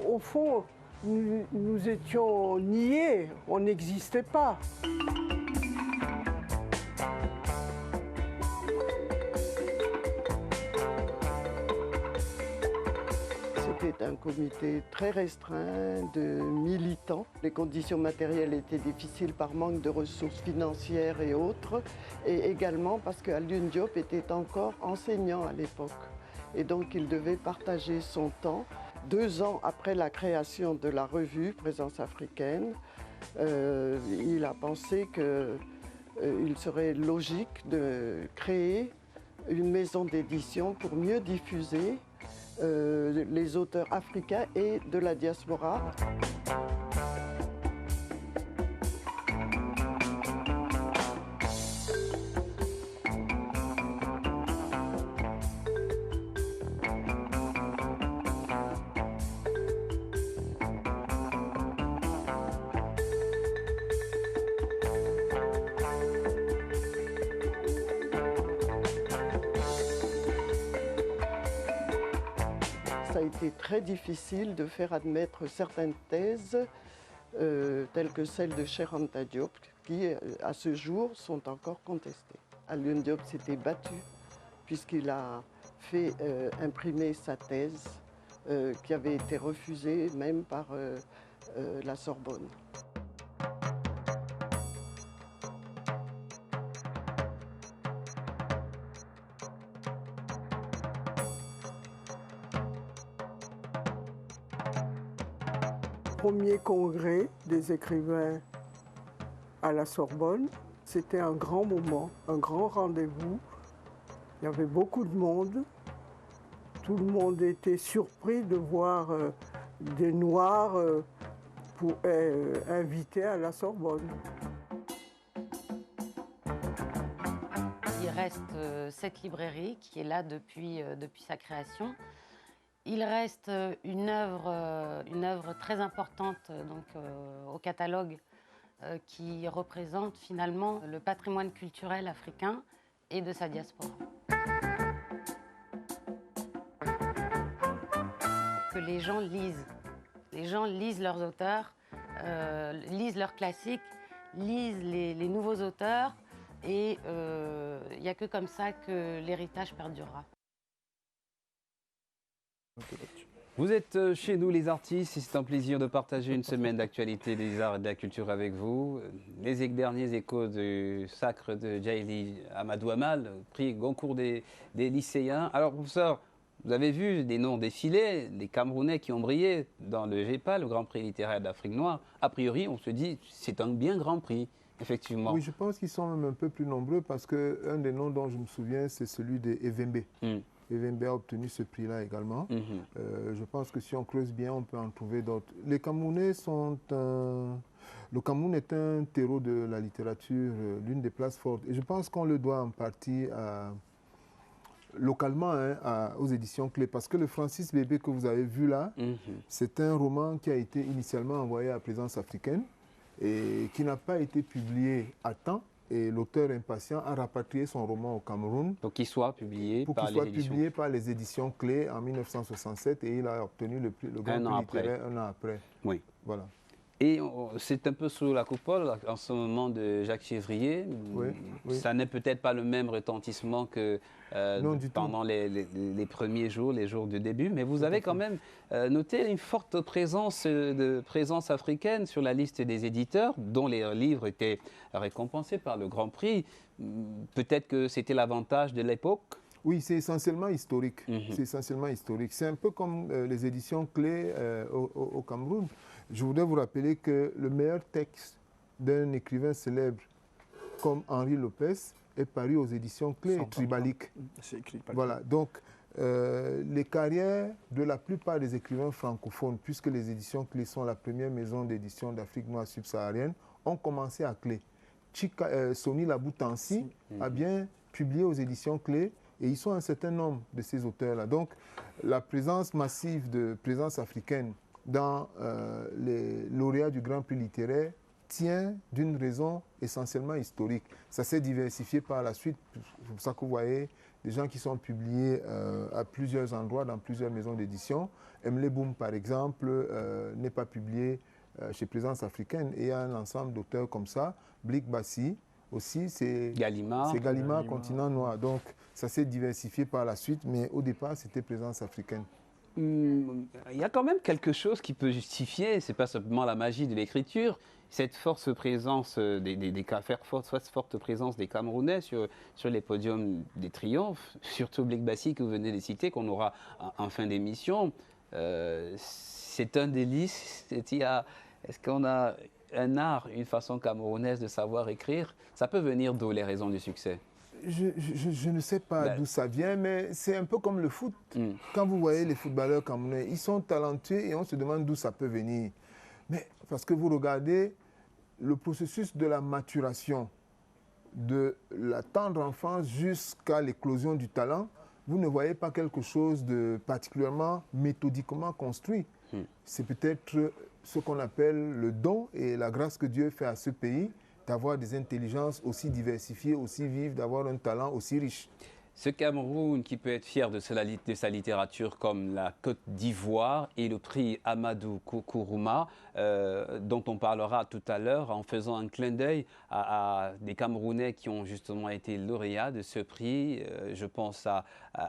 Au fond, nous étions niés, on n'existait pas. C'était un comité très restreint de militants. Les conditions matérielles étaient difficiles par manque de ressources financières et autres, et également parce qu'Alioune Diop était encore enseignant à l'époque. Et donc il devait partager son temps. 2 ans après la création de la revue Présence africaine, il a pensé qu'il serait logique de créer une maison d'édition pour mieux diffuser les auteurs africains et de la diaspora. Ça a été très difficile de faire admettre certaines thèses, telles que celle de Cheikh Anta Diop, qui, à ce jour, sont encore contestées. Alioune Diop s'était battu, puisqu'il a fait imprimer sa thèse, qui avait été refusée même par la Sorbonne. Premier congrès des écrivains à la Sorbonne. C'était un grand moment, un grand rendez-vous. Il y avait beaucoup de monde. Tout le monde était surpris de voir des Noirs invités à la Sorbonne. Il reste cette librairie qui est là depuis sa création. Il reste une œuvre très importante au catalogue qui représente finalement le patrimoine culturel africain et de sa diaspora. Que les gens lisent leurs auteurs, lisent leurs classiques, lisent les nouveaux auteurs et il n'y a que comme ça que l'héritage perdurera. Vous êtes chez nous les artistes et c'est un plaisir de partager une semaine d'actualité des arts et de la culture avec vous. Les derniers échos du sacre de Djaïli Amadou Amal, prix Goncourt des lycéens. Alors professeur, vous avez vu des noms défiler, des Camerounais qui ont brillé dans le GEPA, le Grand Prix littéraire d'Afrique noire. A priori, on se dit c'est un bien grand prix, effectivement. Oui, je pense qu'ils sont même un peu plus nombreux parce qu'un des noms dont je me souviens, c'est celui de Evembe. Evembe a obtenu ce prix-là également. Je pense que si on creuse bien, on peut en trouver d'autres. Les Camerounais sont Le Cameroun est un terreau de la littérature, l'une des places fortes. Et je pense qu'on le doit en partie localement aux éditions Clés. Parce que le Francis Bébé que vous avez vu là, c'est un roman qui a été initialement envoyé à Présence africaine et qui n'a pas été publié à temps. Et l'auteur impatient a rapatrié son roman au Cameroun. Pour qu'il soit publié par les éditions Clés en 1967 et il a obtenu le Grand Prix littéraire un an après. Oui. Voilà. Et c'est un peu sous la coupole en ce moment de Jacques Chevrier. Oui, oui. Ça n'est peut-être pas le même retentissement que pendant les premiers jours, les jours du début, mais vous avez quand même noté une forte présence africaine sur la liste des éditeurs, dont les livres étaient récompensés par le Grand Prix. Peut-être que c'était l'avantage de l'époque. Oui, c'est essentiellement historique. C'est essentiellement historique. C'est un peu comme les éditions Clés au Cameroun. Je voudrais vous rappeler que le meilleur texte d'un écrivain célèbre comme Henri Lopez est paru aux éditions Clés, Tribalique. C'est écrit. Voilà, donc les carrières de la plupart des écrivains francophones, puisque les éditions Clés sont la première maison d'édition d'Afrique noire subsaharienne, ont commencé à Clés. Sony Laboutansi a bien publié aux éditions Clés et ils sont un certain nombre de ces auteurs-là. Donc la présence massive de Présence africaine dans les lauréats du Grand Prix littéraire tient d'une raison essentiellement historique. Ça s'est diversifié par la suite. C'est pour ça que vous voyez des gens qui sont publiés à plusieurs endroits, dans plusieurs maisons d'édition. Emile Boum, par exemple, n'est pas publié chez Présence africaine. Et il y a un ensemble d'auteurs comme ça. Blik Bassi aussi, c'est Gallimard, Continent Noir. Donc, ça s'est diversifié par la suite, mais au départ, c'était Présence africaine. Il y a quand même quelque chose qui peut justifier, c'est pas simplement la magie de l'écriture, cette forte présence forte présence des Camerounais sur les podiums des triomphes, surtout Blik Bassi que vous venez de citer, qu'on aura en fin d'émission. C'est un délice. Est-ce qu'on a un art, une façon camerounaise de savoir écrire? Ça peut venir d'où les raisons du succès? Je ne sais pas d'où ça vient, mais c'est un peu comme le foot. Quand vous voyez les footballeurs camerounais, ils sont talentueux et on se demande d'où ça peut venir. Mais parce que vous regardez le processus de la maturation, de la tendre enfance jusqu'à l'éclosion du talent, vous ne voyez pas quelque chose de particulièrement méthodiquement construit. C'est peut-être ce qu'on appelle le don et la grâce que Dieu fait à ce pays, d'avoir des intelligences aussi diversifiées, aussi vives, d'avoir un talent aussi riche. Ce Cameroun qui peut être fier de sa littérature comme la Côte d'Ivoire et le prix Amadou Kourouma, dont on parlera tout à l'heure en faisant un clin d'œil à des Camerounais qui ont justement été lauréats de ce prix. Je pense à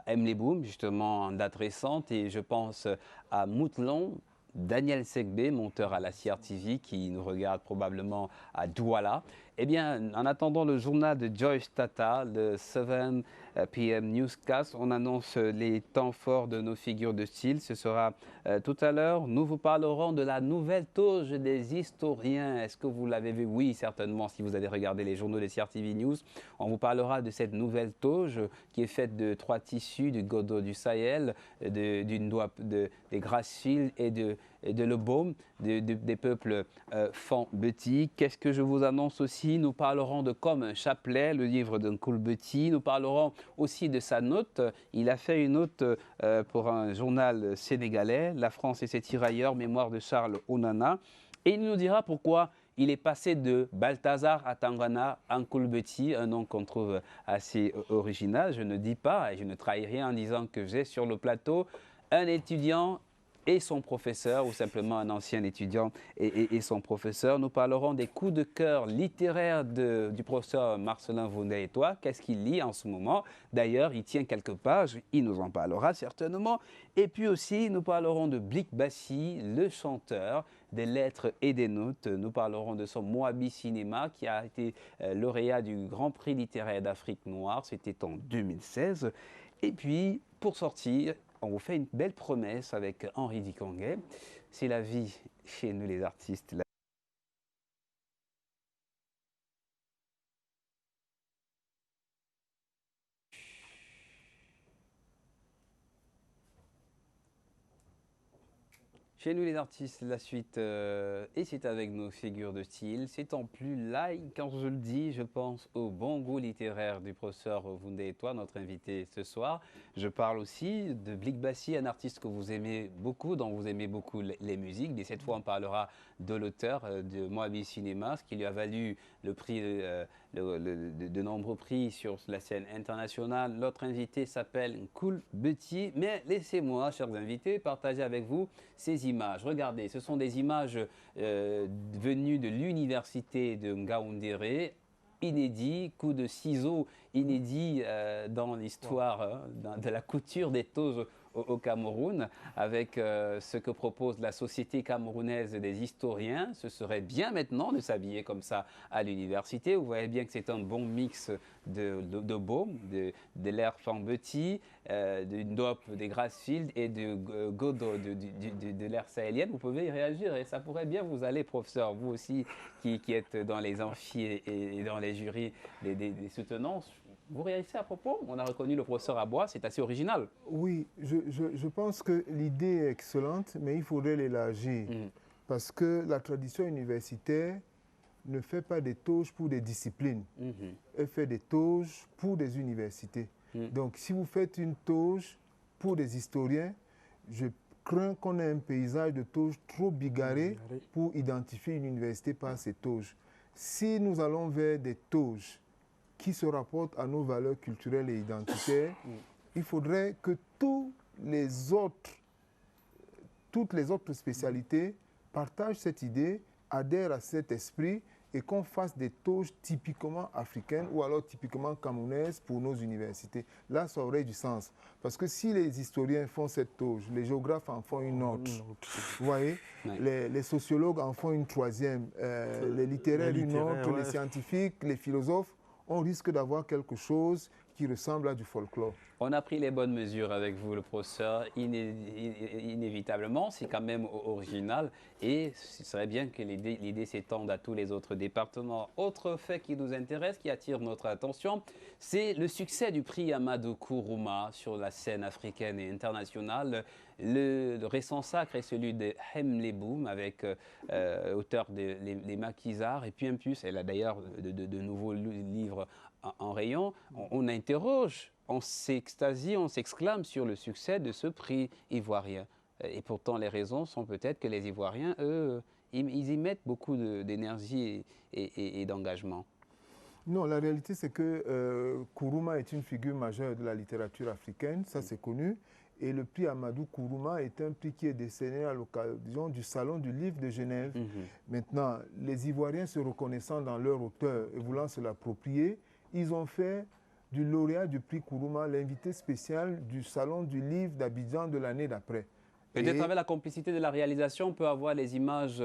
Emile Boum, justement en date récente, et je pense à Moutlon, Daniel Segbe, monteur à la CRTV, qui nous regarde probablement à Douala. Eh bien, en attendant le journal de Joyce Tata, le 7 p.m. Newscast, on annonce les temps forts de nos figures de style. Ce sera tout à l'heure. Nous vous parlerons de la nouvelle toge des historiens. Est-ce que vous l'avez vu? Oui, certainement, si vous allez regarder les journaux de CRTV News. On vous parlera de cette nouvelle toge qui est faite de 3 tissus, du Godo du Sahel, d'une dope des Grassfield et de le baume des peuples Fan-Beti. Qu'est-ce que je vous annonce aussi? Nous parlerons de Comme un chapelet, le livre d'un Beti. Nous parlerons aussi de sa note. Il a fait une note pour un journal sénégalais, La France et ses tirailleurs, mémoire de Charles Onana. Et il nous dira pourquoi il est passé de Balthazar à Tangana en Beti, un nom qu'on trouve assez original. Je ne dis pas, et je ne trahis rien en disant que j'ai sur le plateau un étudiant et son professeur, ou simplement un ancien étudiant et son professeur. Nous parlerons des coups de cœur littéraires du professeur Marcelin Voundet-Etouah. Qu'est-ce qu'il lit en ce moment? D'ailleurs, il tient quelques pages, il nous en parlera certainement. Et puis aussi, nous parlerons de Blik Bassi, le chanteur, des lettres et des notes. Nous parlerons de son Moabi Cinéma, qui a été lauréat du Grand Prix littéraire d'Afrique noire. C'était en 2016. Et puis, pour sortir, on vous fait une belle promesse avec Henri Dikangué. C'est la vie chez nous les artistes. Chez nous les artistes, la suite, et c'est avec nos figures de style. C'est en plus live, quand je le dis, je pense au bon goût littéraire du professeur Voundet-Etouah, notre invité ce soir. Je parle aussi de Blik Bassi, un artiste que vous aimez beaucoup, dont vous aimez beaucoup les musiques. Et cette fois, on parlera de l'auteur de Moabi Cinéma, ce qui lui a valu le prix, de nombreux prix sur la scène internationale. L'autre invité s'appelle Beti. Mais laissez-moi, chers invités, partager avec vous ces images. Regardez, ce sont des images venues de l'université de Ngaoundéré, inédit, coup de ciseaux inédit dans l'histoire de la couture des toges au Cameroun, avec ce que propose la Société camerounaise des historiens. Ce serait bien maintenant de s'habiller comme ça à l'université. Vous voyez bien que c'est un bon mix de baume, de l'air Fan-Beti, d'une dope des Grassfield et de Godo de l'air sahélienne. Vous pouvez y réagir et ça pourrait bien vous aller, professeur, vous aussi qui êtes dans les amphis et dans les jurys des soutenants. Vous réagissez à propos? On a reconnu le professeur Abois, c'est assez original. Oui, je pense que l'idée est excellente, mais il faudrait l'élargir. Parce que la tradition universitaire ne fait pas des toges pour des disciplines. Elle fait des toges pour des universités. Donc, si vous faites une toge pour des historiens, je crains qu'on ait un paysage de tauges trop bigarré pour identifier une université par ces tauges. Si nous allons vers des tauges qui se rapportent à nos valeurs culturelles et identitaires, il faudrait que toutes les autres spécialités partagent cette idée, adhèrent à cet esprit et qu'on fasse des tauges typiquement africaines ou alors typiquement camerounaises pour nos universités. Là, ça aurait du sens. Parce que si les historiens font cette tauge, les géographes en font une autre, vous voyez, les sociologues en font une troisième, les littéraires une autre, les scientifiques, les philosophes, on risque d'avoir quelque chose qui ressemble à du folklore. On a pris les bonnes mesures avec vous, le professeur. Inévitablement, c'est quand même original et ce serait bien que l'idée s'étende à tous les autres départements. Autre fait qui nous intéresse, qui attire notre attention, c'est le succès du prix Amadou Kourouma sur la scène africaine et internationale. Le récent sacre est celui de Hemley Boum, avec auteur Les Maquisards et puis un plus. Elle a d'ailleurs de nouveaux livres en rayon. On interroge, on s'extasie, on s'exclame sur le succès de ce prix ivoirien. Et pourtant, les raisons sont peut-être que les Ivoiriens, eux, ils y mettent beaucoup d'énergie et d'engagement. Non, la réalité, c'est que Kourouma est une figure majeure de la littérature africaine, ça c'est connu. Et le prix Amadou Kourouma est un prix qui est décerné à l'occasion du Salon du Livre de Genève. Maintenant, les Ivoiriens se reconnaissant dans leur auteur et voulant se l'approprier, ils ont fait du lauréat du prix Kourouma l'invité spécial du Salon du Livre d'Abidjan de l'année d'après. Peut-être avec la complicité de la réalisation, on peut avoir les images,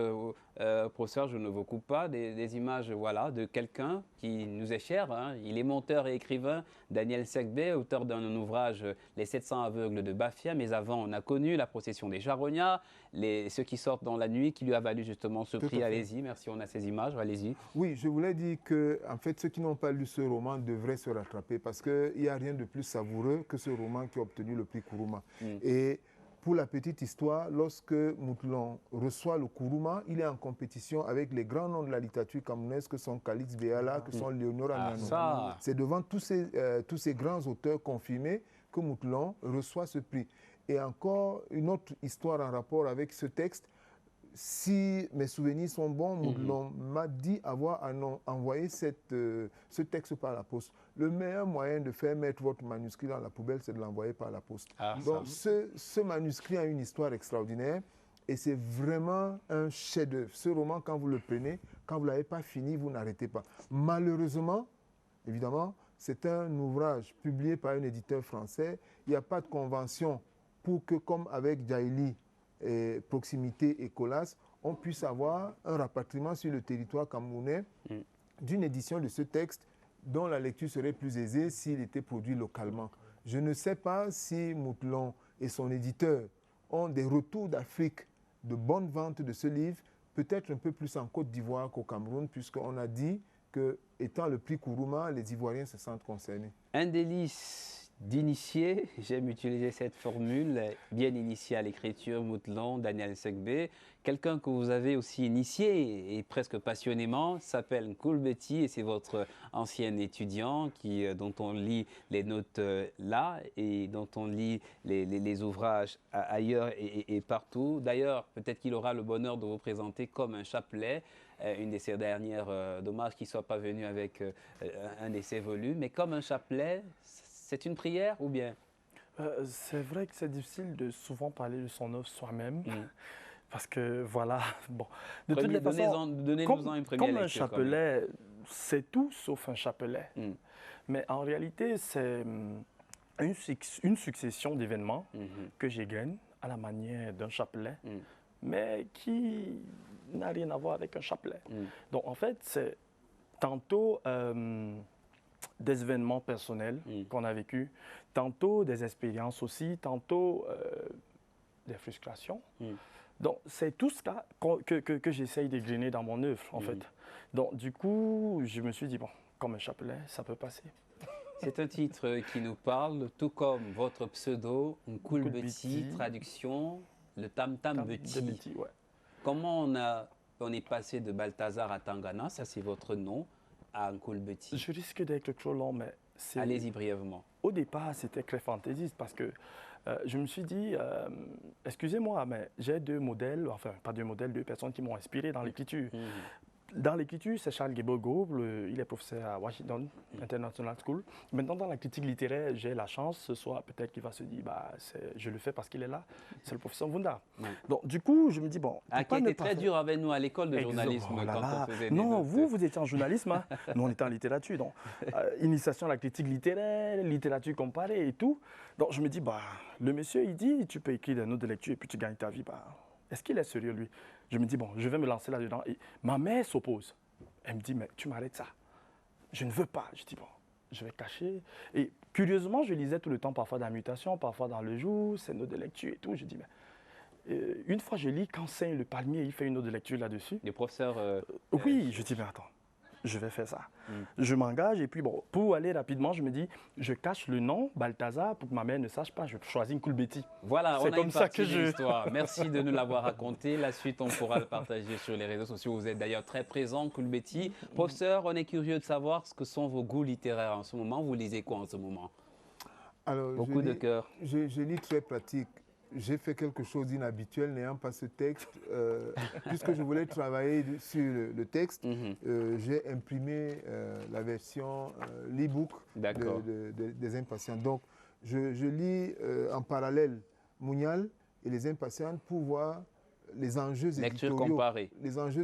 professeur, je ne vous coupe pas, des images voilà, de quelqu'un qui nous est cher. Hein. Il est monteur et écrivain, Daniel Sekbé, auteur d'un ouvrage, Les 700 aveugles de Bafia. Mais avant, on a connu la procession des Jarognas, ceux qui sortent dans la nuit, qui lui a valu justement ce prix. Allez-y, merci, on a ces images, allez-y. Oui, je voulais dire que, en fait, ceux qui n'ont pas lu ce roman devraient se rattraper parce qu'il n'y a rien de plus savoureux que ce roman qui a obtenu le prix Kourouma. Et pour la petite histoire, lorsque Moutlan reçoit le Kourouma, il est en compétition avec les grands noms de la littérature camerounaise que sont Calix Béala, que sont Léonore Anano. C'est devant tous ces grands auteurs confirmés que Moutlan reçoit ce prix. Et encore une autre histoire en rapport avec ce texte. Si mes souvenirs sont bons, Moutlan m'a dit avoir envoyé ce texte par la poste. Le meilleur moyen de faire mettre votre manuscrit dans la poubelle, c'est de l'envoyer par la poste. Donc ce manuscrit a une histoire extraordinaire et c'est vraiment un chef-d'œuvre. Ce roman, quand vous le prenez, quand vous ne l'avez pas fini, vous n'arrêtez pas. Malheureusement, évidemment, c'est un ouvrage publié par un éditeur français. Il n'y a pas de convention pour que, comme avec Djaïli, Proximité et Colas, on puisse avoir un rapatriement sur le territoire camerounais d'une édition de ce texte dont la lecture serait plus aisée s'il était produit localement. Je ne sais pas si Moutlan et son éditeur ont des retours d'Afrique de bonne vente de ce livre, peut-être un peu plus en Côte d'Ivoire qu'au Cameroun, puisqu'on a dit que, étant le prix Kourouma, les Ivoiriens se sentent concernés. Un délice d'initié, j'aime utiliser cette formule, bien initié à l'écriture, Moutlan, Daniel Sekbé. Quelqu'un que vous avez aussi initié et presque passionnément s'appelle Nkoulbeti et c'est votre ancien étudiant dont on lit les notes là et dont on lit les ouvrages ailleurs et partout. D'ailleurs, peut-être qu'il aura le bonheur de vous présenter comme un chapelet, une de ses dernières, dommage qu'il ne soit pas venu avec un de ses volumes, mais comme un chapelet, c'est une prière ou bien? C'est vrai que c'est difficile de souvent parler de son œuvre soi-même. Parce que voilà, bon, de toutes les façons, donnez-nous-en une première comme un lecture, chapelet, c'est tout sauf un chapelet. Mais en réalité, c'est une succession d'événements que j'égrène à la manière d'un chapelet, mais qui n'a rien à voir avec un chapelet. Donc en fait, c'est tantôt des événements personnels qu'on a vécus, tantôt des expériences aussi, tantôt des frustrations. Donc, c'est tout ça que j'essaye d'égrener dans mon œuvre, en fait. Donc, du coup, je me suis dit, bon, comme un chapelet, ça peut passer. C'est un titre qui nous parle, tout comme votre pseudo, Nkoulbeti, traduction, le tam-tam Beti. Ouais. Comment on est passé de Balthazar à Tangana, ça c'est votre nom, à Nkoulbeti? Je risque d'être trop long, mais... Allez-y brièvement. Au départ, c'était très fantaisiste parce que je me suis dit, excusez-moi, mais j'ai deux modèles, enfin pas deux modèles, deux personnes qui m'ont inspiré dans l'écriture. Dans l'écriture, c'est Charles Guébogo, il est professeur à Washington International School. Maintenant, dans la critique littéraire, j'ai la chance, ce soir, peut-être qu'il va se dire, bah, je le fais parce qu'il est là, c'est le professeur Wunda. Donc, du coup, je me dis, bon... qui était très dur avec nous à l'école de journalisme quand on faisait des Non, notes. vous étiez en journalisme, hein. Nous, on était en littérature. Donc, initiation à la critique littéraire, littérature comparée et tout. Donc, je me dis, bah, le monsieur, il dit, tu peux écrire des notes de lecture et puis tu gagnes ta vie. Bah, est-ce qu'il est sérieux, lui? Je me dis, bon, je vais me lancer là-dedans. Et ma mère s'oppose. Elle me dit, mais tu m'arrêtes ça. Je ne veux pas. Je dis, bon, je vais cacher. Et curieusement, je lisais tout le temps, parfois dans la mutation, parfois dans le jour, ces notes de lecture et tout. Je dis, mais une fois, je lis quand Saint le Palmier, il fait une note de lecture là-dessus. Les professeurs... Oui, je dis, mais attends. Je vais faire ça. Je m'engage et puis bon, pour aller rapidement, je me dis, je cache le nom Balthazar pour que ma mère ne sache pas. Je choisis une Coulbetti. Voilà, on a comme une ça partie que de je... l'histoire. Merci de nous l'avoir raconté. La suite, on pourra le partager sur les réseaux sociaux. Vous êtes d'ailleurs très présent, Coulbetti. Professeur, on est curieux de savoir ce que sont vos goûts littéraires en ce moment. Vous lisez quoi en ce moment? Alors, Beaucoup de cœur. Je lis très pratique. J'ai fait quelque chose d'inhabituel n'ayant pas ce texte. Puisque je voulais travailler sur le texte, j'ai imprimé la version l'e-book des Impatients. Donc, je lis en parallèle Mounial et les Impatients pour voir les enjeux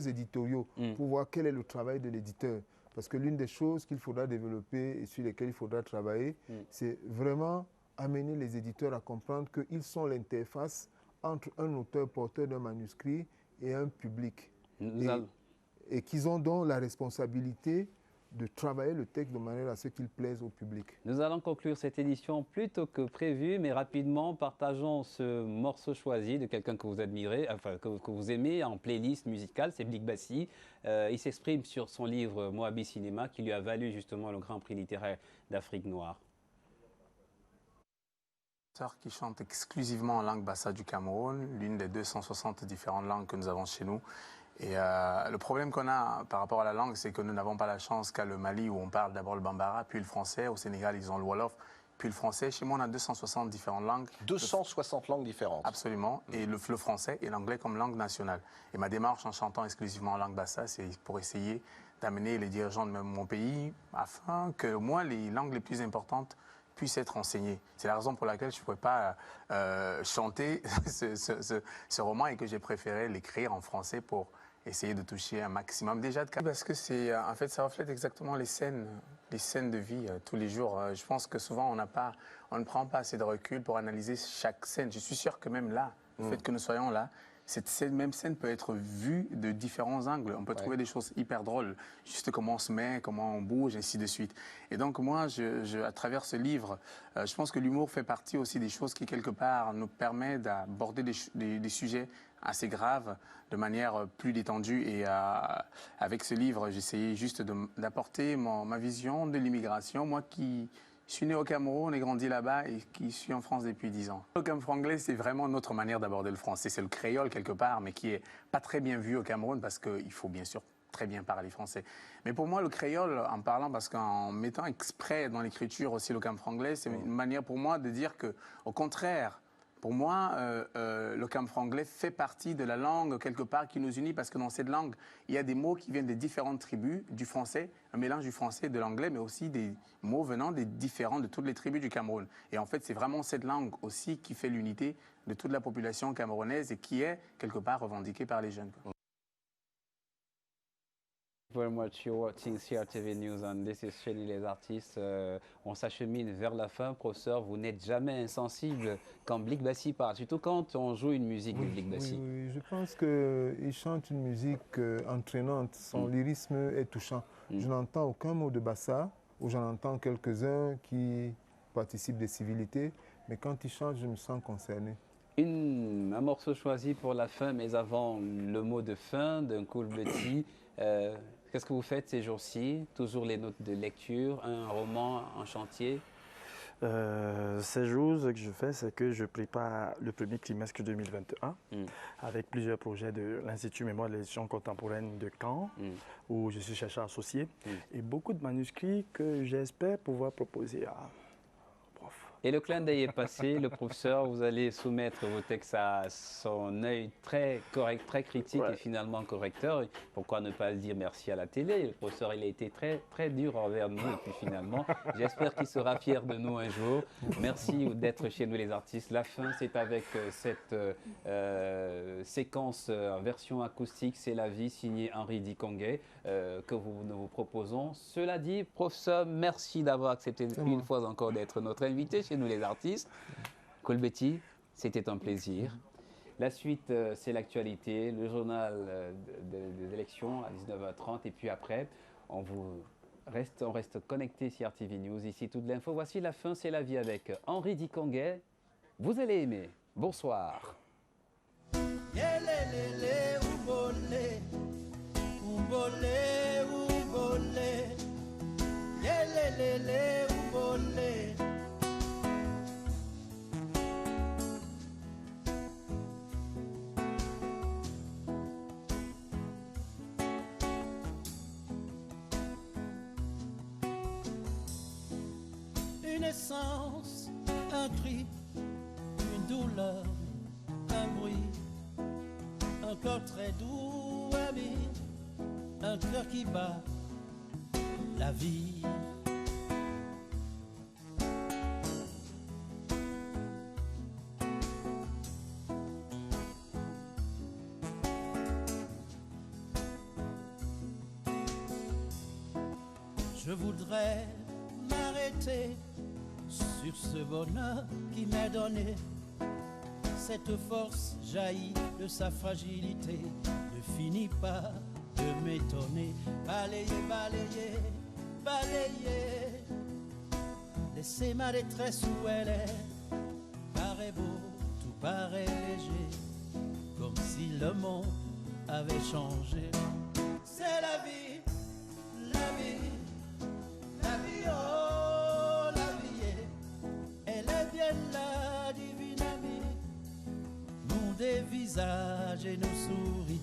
éditoriaux, pour voir quel est le travail de l'éditeur. Parce que l'une des choses qu'il faudra développer et sur lesquelles il faudra travailler, c'est vraiment amener les éditeurs à comprendre qu'ils sont l'interface entre un auteur porteur d'un manuscrit et un public. Et qu'ils ont donc la responsabilité de travailler le texte de manière à ce qu'il plaise au public. Nous allons conclure cette édition plus tôt que prévu, mais rapidement, partageons ce morceau choisi de quelqu'un que vous admirez, enfin que vous aimez en playlist musicale, c'est Blick Bassi. Il s'exprime sur son livre Moabi Cinéma, qui lui a valu justement le Grand Prix littéraire d'Afrique noire. Qui chante exclusivement en langue bassa du Cameroun, l'une des 260 différentes langues que nous avons chez nous. Et le problème qu'on a par rapport à la langue, c'est que nous n'avons pas la chance qu'à le Mali, où on parle d'abord le Bambara, puis le français. Au Sénégal, ils ont le Wolof, puis le français. Chez moi, on a 260 différentes langues. 260 langues différentes. Absolument. Et le français et l'anglais comme langue nationale. Et ma démarche en chantant exclusivement en langue bassa, c'est pour essayer d'amener les dirigeants de mon pays afin que, au moins, les langues les plus importantes puisse être enseigné. C'est la raison pour laquelle je ne pouvais pas chanter ce roman et que j'ai préféré l'écrire en français pour essayer de toucher un maximum déjà de cas. Parce que en fait, ça reflète exactement les scènes de vie tous les jours. Je pense que souvent, on ne prend pas assez de recul pour analyser chaque scène. Je suis sûr que même là, le fait que nous soyons là, cette même scène peut être vue de différents angles. On peut trouver des choses hyper drôles, juste comment on se met, comment on bouge, ainsi de suite. Et donc moi, à travers ce livre, je pense que l'humour fait partie aussi des choses qui, quelque part, nous permet d'aborder des sujets assez graves de manière plus détendue. Et avec ce livre, j'essayais juste d'apporter ma vision de l'immigration, moi qui... Je suis né au Cameroun et grandi là-bas et qui suis en France depuis 10 ans. Le camfranglais, c'est vraiment notre manière d'aborder le français. C'est le créole quelque part, mais qui n'est pas très bien vu au Cameroun parce qu'il faut bien sûr très bien parler français. Mais pour moi, le créole, en parlant, parce qu'en mettant exprès dans l'écriture aussi le camfranglais, c'est une manière pour moi de dire qu'au contraire, pour moi, le camfranglais fait partie de la langue quelque part qui nous unit parce que dans cette langue, il y a des mots qui viennent des différentes tribus du français, un mélange du français et de l'anglais, mais aussi des mots venant de toutes les tribus du Cameroun. Et en fait, c'est vraiment cette langue aussi qui fait l'unité de toute la population camerounaise et qui est quelque part revendiquée par les jeunes. Very much. You're watching CRTV News and this is Chez les artistes. On s'achemine vers la fin. Professeur, vous n'êtes jamais insensible quand Blick Bassi parle, surtout quand on joue une musique de Blick Bassi. Oui, je pense qu'il chante une musique entraînante. Son lyrisme est touchant. Je n'entends aucun mot de bassa, ou j'en entends quelques-uns qui participent des civilités, mais quand il chante, je me sens concerné. Un morceau choisi pour la fin, mais avant le mot de fin d'un Coulbetti. Qu'est-ce que vous faites ces jours-ci? Toujours les notes de lecture, un roman en chantier? Ces jours, ce que je fais, c'est que je prépare le premier trimestre 2021 avec plusieurs projets de l'Institut Mémoire de l'édition contemporaine de Caen, où je suis chercheur associé, et beaucoup de manuscrits que j'espère pouvoir proposer à prof. Et le clin d'œil est passé. Le professeur, vous allez soumettre vos textes à son œil très correct, très critique et finalement correcteur. Pourquoi ne pas dire merci à la télé? Le professeur, il a été très, très dur envers nous. Et puis finalement, j'espère qu'il sera fier de nous un jour. Merci d'être chez nous les artistes. La fin, c'est avec cette séquence en version acoustique. C'est la vie, signée Henri Dikongué, que nous vous proposons. Cela dit, professeur, merci d'avoir accepté une fois encore d'être notre invité chez nous les artistes. Kolbeti, c'était un plaisir. La suite, c'est l'actualité, le journal des élections à 19h30. Et puis après, on reste connecté sur RTV News. Ici, toute l'info. Voici la fin, c'est la vie avec Henri Dikongué. Vous allez aimer. Bonsoir. Une essence, un cri, une douleur, un bruit, un corps très doux, ami, un cœur qui bat, la vie. Je voudrais m'arrêter sur ce bonheur qui m'est donné. Cette force jaillit de sa fragilité, ne finit pas de m'étonner. Balayer, balayer, balayer, laissez ma détresse où elle est. Paraît beau, tout paraît léger, comme si le monde avait changé. C'est la vie, la vie, la vie, oh la vie, elle est bien la divine amie, nous des visages et nos souris.